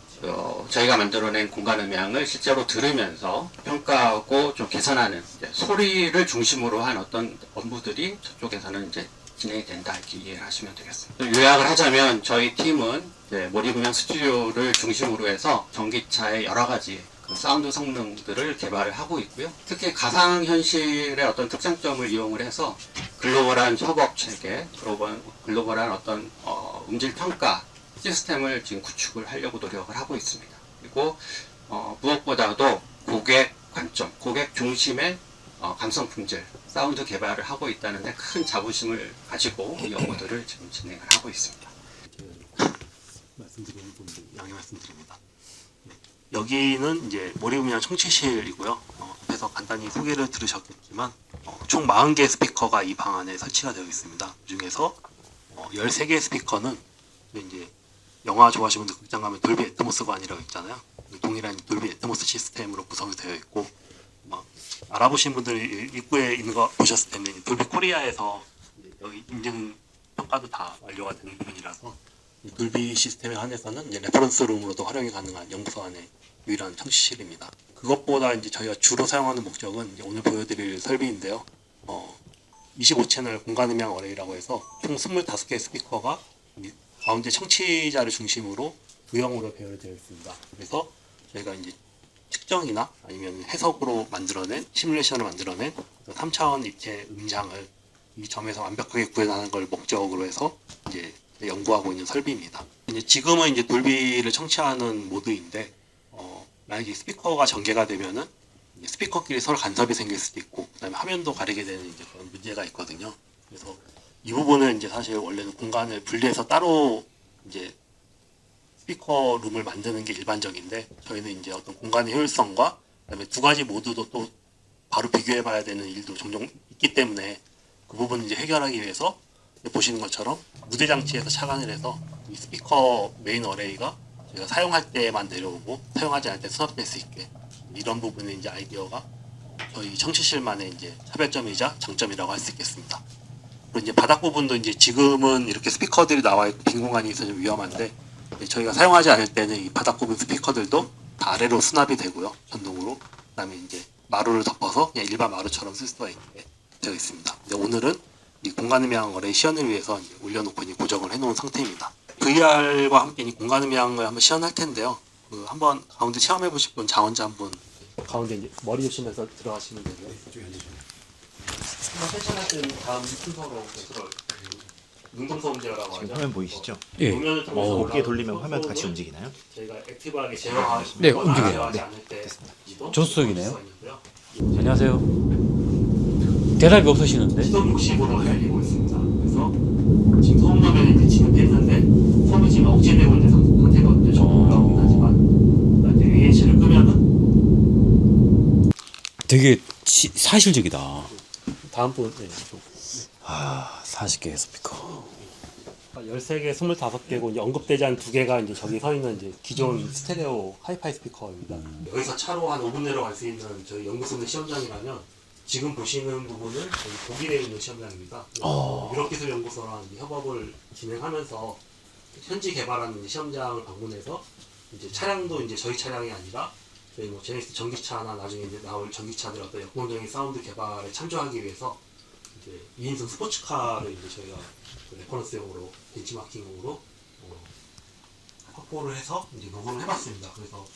저희가 만들어낸 공간음향을 실제로 들으면서 평가하고 좀 개선하는 소리를 중심으로 한 어떤 업무들이 저쪽에서는 이제 진행이 된다 이렇게 이해를 하시면 되겠습니다. 요약을 하자면 저희 팀은 몰입음향 스튜디오를 중심으로 해서 전기차의 여러 가지 그 사운드 성능들을 개발을 하고 있고요. 특히 가상현실의 어떤 특장점을 이용을 해서 글로벌한 협업 체계, 글로벌한 어떤 음질 평가 시스템을 지금 구축을 하려고 노력을 하고 있습니다. 그리고 무엇보다도 고객 관점, 고객 중심의 감성 품질, 사운드 개발을 하고 있다는 데 큰 자부심을 가지고 이 업무들을 지금 진행을 하고 있습니다. 말씀드리는 부분 양해 말씀드립니다. 여기는 이제 몰입음향 청취실이고요. 앞에서 간단히 소개를 들으셨겠지만 총 40개의 스피커가 이 방 안에 설치가 되어 있습니다. 그 중에서 13개의 스피커는 이제 영화 좋아하시는 분들 극장 가면 돌비 애트모스가 아니라고 있잖아요. 동일한 돌비 애트모스 시스템으로 구성이 되어 있고 알아보신 분들 입구에 있는 거 보셨을 텐데 돌비 코리아에서 여기 인증 평가도 다 완료가 되는 부분이라서 돌비 시스템에 한해서는 이제 레퍼런스 룸으로도 활용이 가능한 연구소 안에 유일한 청취실입니다. 그것보다 이제 저희가 주로 사용하는 목적은 이제 오늘 보여드릴 설비인데요. 25채널 공간음향 어레이라고 해서 총 25개의 스피커가 가운데 청취자를 중심으로 V형으로 배열되어 있습니다. 그래서 저희가 이제 측정이나 아니면 해석으로 만들어낸 시뮬레이션을 만들어낸 3차원 입체 음장을 이 점에서 완벽하게 구현하는 걸 목적으로 해서 이제 연구하고 있는 설비입니다. 이제 지금은 이제 돌비를 청취하는 모드인데 만약에 스피커가 전개가 되면은 스피커끼리 서로 간섭이 생길 수도 있고 그다음에 화면도 가리게 되는 이제 그런 문제가 있거든요. 그래서 이 부분은 이제 사실 원래는 공간을 분리해서 따로 이제 스피커 룸을 만드는 게 일반적인데 저희는 이제 어떤 공간의 효율성과 그다음에 두 가지 모두도 또 바로 비교해 봐야 되는 일도 종종 있기 때문에 그 부분을 이제 해결하기 위해서 보시는 것처럼 무대 장치에서 착안을 해서 이 스피커 메인 어레이가 저희가 사용할 때만 내려오고 사용하지 않을 때 수납될 수 있게 이런 부분의 이제 아이디어가 저희 청취실만의 이제 차별점이자 장점이라고 할 수 있겠습니다. 그리고 이제 바닥 부분도 이제 지금은 이렇게 스피커들이 나와 있고 빈 공간이 있어서 좀 위험한데 저희가 사용하지 않을 때는 이 바닥 부분 스피커들도 다 아래로 수납이 되고요. 전동으로. 그다음에 이제 마루를 덮어서 그냥 일반 마루처럼 쓸 수가 있게 되어 있습니다. 오늘은 이 공간음향 어레이 시연을 위해서 이제 올려놓고 이제 고정을 해놓은 상태입니다. VR과 함께 이 공간음향을 한번 시연할 텐데요. 한번 가운데 체험해 보실 분 자원자 한분 가운데 이제 머리 조심해서 들어가시면 되고요. 이쪽에 앉으시면. 한번 세션할 때는 다음 순서로 능동소음제어라고 하죠. 지금 화면 보이시죠? 예. 도면을 통해서 어깨 올라오는 돌리면 화면 같이 소음을 움직이나요? 저희가 액티브하게 제어하고 네, 움직여요. 제어하지 네. 않을 때 조수석이네요. 안녕하세요. 대답이 없으시는데? 시동 60으로 달리고 있습니다. 그래서 지금 소음노면이 이제 진입했는데 소음이 지금 억제되고 있는 상태거든요. 좀 올라오긴 하지만 이제 AH를 끄면은 되게 사실적이다. 다음 분 네. 40개의 스피커. 13개, 25개고 이제 언급되지 않은 2개가 이제 저기 서 있는 이제 기존 스테레오 하이파이 스피커입니다. 여기서 차로 한 5분 내려갈 수 있는 저희 연구소의 시험장이라면 지금 보시는 부분은 저희 독일에 있는 시험장입니다. 유럽기술연구소랑 협업을 진행하면서 현지 개발하는 시험장을 방문해서 이제 차량도 이제 저희 차량이 아니라 저희 뭐 제네시스 전기차나 나중에 이제 나올 전기차들 어떤 역동적인 사운드 개발에 참조하기 위해서 이제 2인승 스포츠카를 이제 저희가 레퍼런스용으로 벤치마킹용으로 확보를 해서 이제 녹음을 해봤습니다. 그래서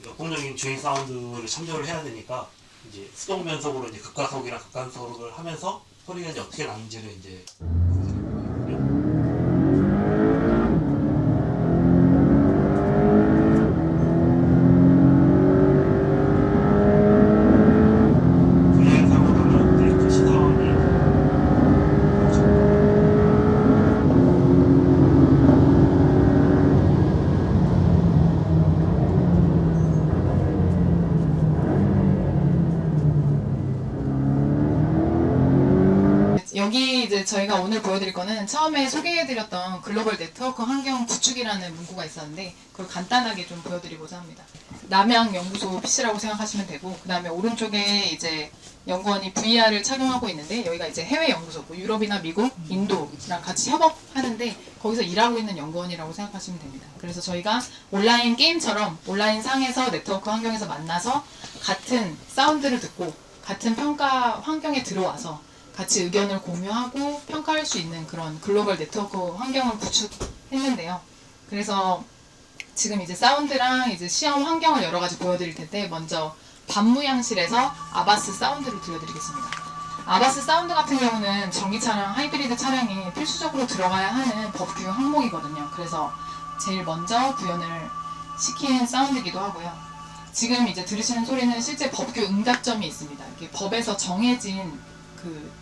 역동적인 주행 사운드를 참조를 해야 되니까 이제 수동 변속으로 이제 극가속이랑 극간속을 하면서 소리가 이제 어떻게 나는지를 이제 여기 이제 저희가 오늘 보여드릴 거는 처음에 소개해드렸던 글로벌 네트워크 환경 구축이라는 문구가 있었는데 그걸 간단하게 좀 보여드리고자 합니다. 남양 연구소 PC라고 생각하시면 되고 그 다음에 오른쪽에 이제 연구원이 VR을 착용하고 있는데 여기가 이제 해외 연구소, 뭐 유럽이나 미국, 인도랑 같이 협업하는데 거기서 일하고 있는 연구원이라고 생각하시면 됩니다. 그래서 저희가 온라인 게임처럼 온라인 상에서 네트워크 환경에서 만나서 같은 사운드를 듣고 같은 평가 환경에 들어와서 같이 의견을 공유하고 평가할 수 있는 그런 글로벌 네트워크 환경을 구축했는데요. 그래서 지금 이제 사운드랑 이제 시험 환경을 여러 가지 보여드릴 텐데 먼저 반무양실에서 아바스 사운드를 들려드리겠습니다. 아바스 사운드 같은 경우는 전기차랑 하이브리드 차량이 필수적으로 들어가야 하는 법규 항목이거든요. 그래서 제일 먼저 구현을 시킨 사운드이기도 하고요. 지금 이제 들으시는 소리는 실제 법규 응답점이 있습니다. 이게 법에서 정해진 그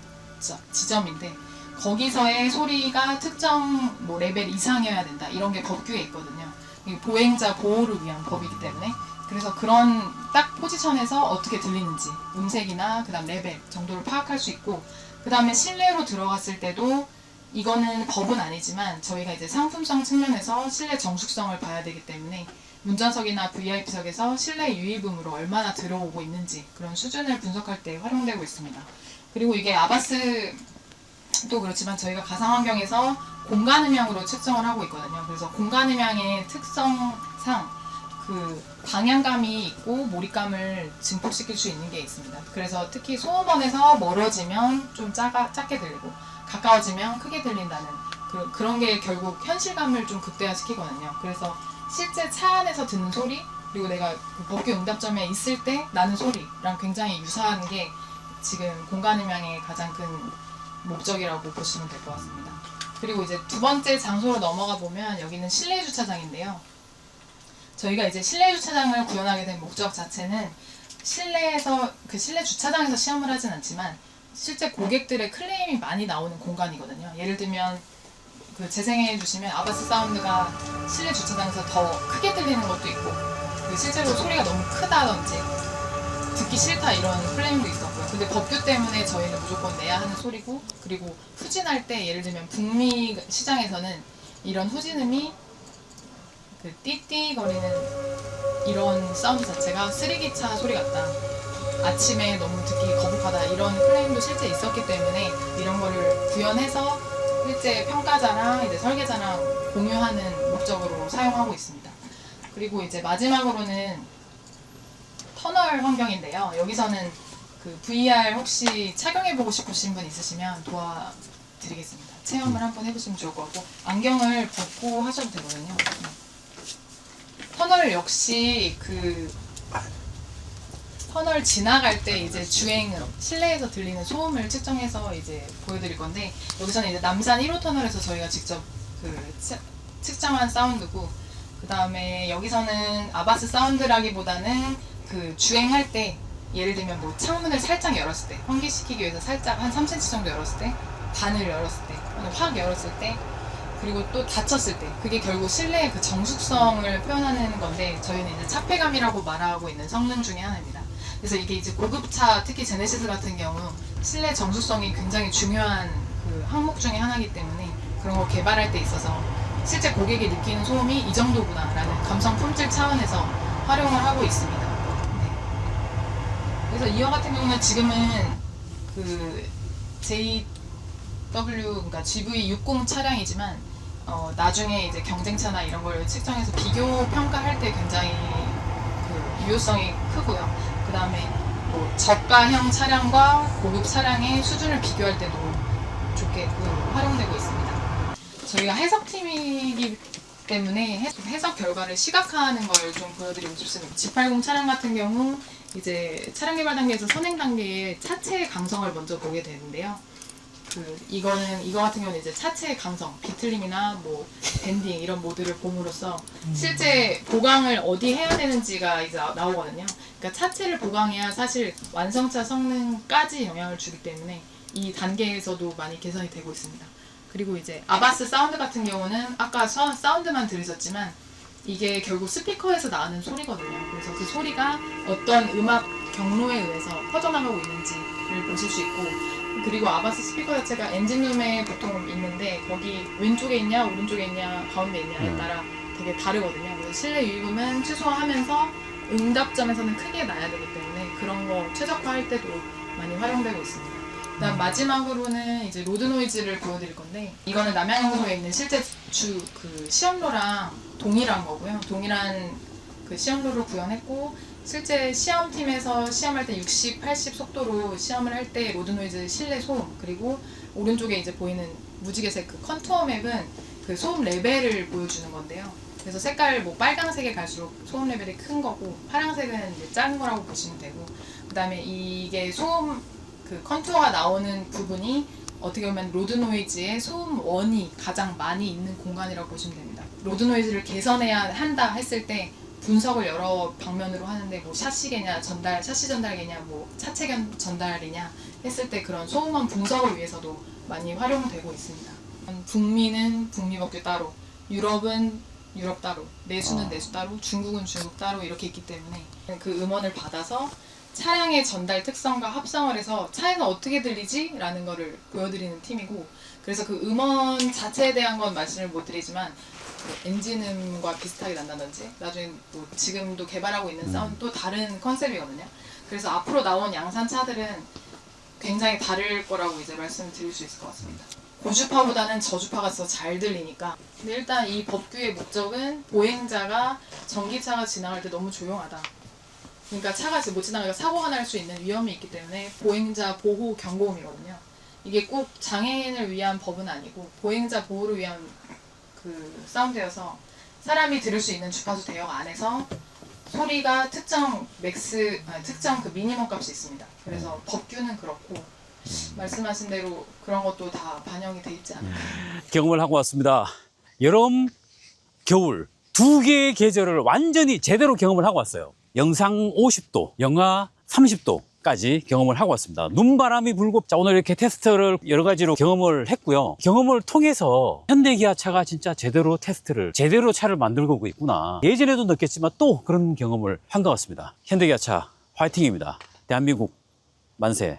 지점인데 거기서의 소리가 특정 뭐 레벨 이상이어야 된다 이런 게 법규에 있거든요. 이게 보행자 보호를 위한 법이기 때문에 그래서 그런 딱 포지션에서 어떻게 들리는지 음색이나 그다음 레벨 정도를 파악할 수 있고 그 다음에 실내로 들어갔을 때도 이거는 법은 아니지만 저희가 이제 상품성 측면에서 실내 정숙성을 봐야 되기 때문에 운전석이나 VIP석에서 실내 유입음으로 얼마나 들어오고 있는지 그런 수준을 분석할 때 활용되고 있습니다. 그리고 이게 아바스도 그렇지만 저희가 가상환경에서 공간음향으로 측정을 하고 있거든요. 그래서 공간음향의 특성상 그 방향감이 있고 몰입감을 증폭시킬 수 있는 게 있습니다. 그래서 특히 소음원에서 멀어지면 좀 작게 들리고 가까워지면 크게 들린다는 그런 게 결국 현실감을 좀 극대화시키거든요. 그래서 실제 차 안에서 듣는 소리 그리고 내가 그 법규 응답점에 있을 때 나는 소리랑 굉장히 유사한 게 지금 공간음향의 가장 큰 목적이라고 보시면 될 것 같습니다. 그리고 이제 두 번째 장소로 넘어가 보면 여기는 실내 주차장인데요. 저희가 이제 실내 주차장을 구현하게 된 목적 자체는 실내에서 그 실내 주차장에서 시험을 하진 않지만 실제 고객들의 클레임이 많이 나오는 공간이거든요. 예를 들면 그 재생해 주시면 아바스 사운드가 실내 주차장에서 더 크게 들리는 것도 있고 그 실제로 소리가 너무 크다든지 듣기 싫다 이런 클레임도 있었고요. 근데 법규 때문에 저희는 무조건 내야 하는 소리고 그리고 후진할 때 예를 들면 북미 시장에서는 이런 후진음이 그 띠띠거리는 이런 사운드 자체가 쓰레기차 소리 같다. 아침에 너무 듣기 거북하다 이런 클레임도 실제 있었기 때문에 이런 거를 구현해서 실제 평가자랑 이제 설계자랑 공유하는 목적으로 사용하고 있습니다. 그리고 이제 마지막으로는 터널 환경인데요. 여기서는 그 VR 혹시 착용해보고 싶으신 분 있으시면 도와드리겠습니다. 체험을 한번 해보시면 좋을 것 같고 안경을 벗고 하셔도 되거든요. 터널 역시 그 터널 지나갈 때 이제 주행 실내에서 들리는 소음을 측정해서 이제 보여드릴 건데, 여기서는 이제 남산 1호 터널에서 저희가 직접 그 측정한 사운드고, 그 다음에 여기서는 아바스 사운드라기보다는 그 주행할 때 예를 들면 뭐 창문을 살짝 열었을 때, 환기시키기 위해서 살짝 한 3cm 정도 열었을 때, 반을 열었을 때, 확 열었을 때, 그리고 또 닫혔을 때, 그게 결국 실내의 그 정숙성을 표현하는 건데, 저희는 이제 차폐감이라고 말하고 있는 성능 중에 하나입니다. 그래서 이게 이제 고급차, 특히 제네시스 같은 경우 실내 정숙성이 굉장히 중요한 그 항목 중에 하나이기 때문에 그런 거 개발할 때 있어서 실제 고객이 느끼는 소음이 이 정도구나라는 감성 품질 차원에서 활용을 하고 있습니다. 네. 그래서 이어 같은 경우는 지금은 그 그러니까 GV60 차량이지만 나중에 이제 경쟁차나 이런 걸 측정해서 비교 평가할 때 굉장히 그 유효성이 크고요. 그 다음에 뭐 저가형 차량과 고급 차량의 수준을 비교할 때도 좋게 활용되고 있습니다. 저희가 해석팀이기 때문에 해석 결과를 시각화하는 걸 좀 보여드리고 싶습니다. G80 차량 같은 경우 이제 차량 개발 단계에서 선행 단계에 차체의 강성을 먼저 보게 되는데요. 이거 같은 경우는 이제 차체의 강성, 비틀림이나 뭐 밴딩 이런 모드를 봄으로써 실제 보강을 어디 해야 되는지가 이제 나오거든요. 그러니까 차체를 보강해야 사실 완성차 성능까지 영향을 주기 때문에 이 단계에서도 많이 개선이 되고 있습니다. 그리고 이제 아바스 사운드 같은 경우는 아까 사운드만 들으셨지만 이게 결국 스피커에서 나는 소리거든요. 그래서 그 소리가 어떤 음악 경로에 의해서 퍼져나가고 있는지를 보실 수 있고, 그리고 아바스 스피커 자체가 엔진룸에 보통 있는데 거기 왼쪽에 있냐 오른쪽에 있냐 가운데 있냐에 따라 되게 다르거든요. 그래서 실내 유입음은 최소화하면서 응답점에서는 크게 나야 되기 때문에 그런 거 최적화할 때도 많이 활용되고 있습니다. 그다음 마지막으로는 이제 로드 노이즈를 보여드릴 건데, 이거는 남양연구소에 있는 실제 그 시험로랑 동일한 거고요. 동일한 그 시험로를 구현했고, 실제 시험팀에서 시험할 때 60, 80 속도로 시험을 할 때 로드 노이즈 실내 소음, 그리고 오른쪽에 이제 보이는 무지개색 그 컨투어 맵은 그 소음 레벨을 보여주는 건데요. 그래서 색깔 뭐 빨강색에 갈수록 소음 레벨이 큰 거고, 파란색은 이제 작은 거라고 보시면 되고, 그 다음에 이게 소음 그 컨투어가 나오는 부분이 어떻게 보면 로드 노이즈의 소음 원이 가장 많이 있는 공간이라고 보시면 됩니다. 로드 노이즈를 개선해야 한다 했을 때 분석을 여러 방면으로 하는데, 뭐 샤시계냐 샤시 전달계냐 뭐 차체 전달이냐 했을 때 그런 소음원 분석을 위해서도 많이 활용되고 있습니다. 북미는 북미 법규 따로, 유럽은 유럽 따로, 내수는 내수 따로, 중국은 중국 따로 이렇게 있기 때문에 그 음원을 받아서 차량의 전달 특성과 합성을 해서 차에서 어떻게 들리지? 라는 거를 보여드리는 팀이고, 그래서 그 음원 자체에 대한 건 말씀을 못 드리지만 그 엔진음과 비슷하게 난다든지, 나중에 뭐 지금도 개발하고 있는 사운드 또 다른 컨셉이거든요. 그래서 앞으로 나온 양산 차들은 굉장히 다를 거라고 이제 말씀을 드릴 수 있을 것 같습니다. 고주파보다는 저주파가 더 잘 들리니까. 근데 일단 이 법규의 목적은 보행자가 전기차가 지나갈 때 너무 조용하다, 그러니까 차가 못 지나가니까 사고가 날 수 있는 위험이 있기 때문에 보행자 보호 경고음이거든요. 이게 꼭 장애인을 위한 법은 아니고 보행자 보호를 위한 그 사운드여서 사람이 들을 수 있는 주파수 대역 안에서 소리가 특정 그 미니멈 값이 있습니다. 그래서 법규는 그렇고 말씀하신 대로 그런 것도 다 반영이 돼 있지 않을까. 경험을 하고 왔습니다. 여름, 겨울 두 개의 계절을 완전히 제대로 경험을 하고 왔어요. 영상 50도, 영하 30도까지 경험을 하고 왔습니다. 눈바람이 불고, 자, 오늘 이렇게 테스트를 여러 가지로 경험을 했고요. 경험을 통해서 현대기아차가 진짜 제대로 차를 만들고 있구나. 예전에도 느꼈지만 또 그런 경험을 한 것 같습니다. 현대기아차 화이팅입니다. 대한민국 만세.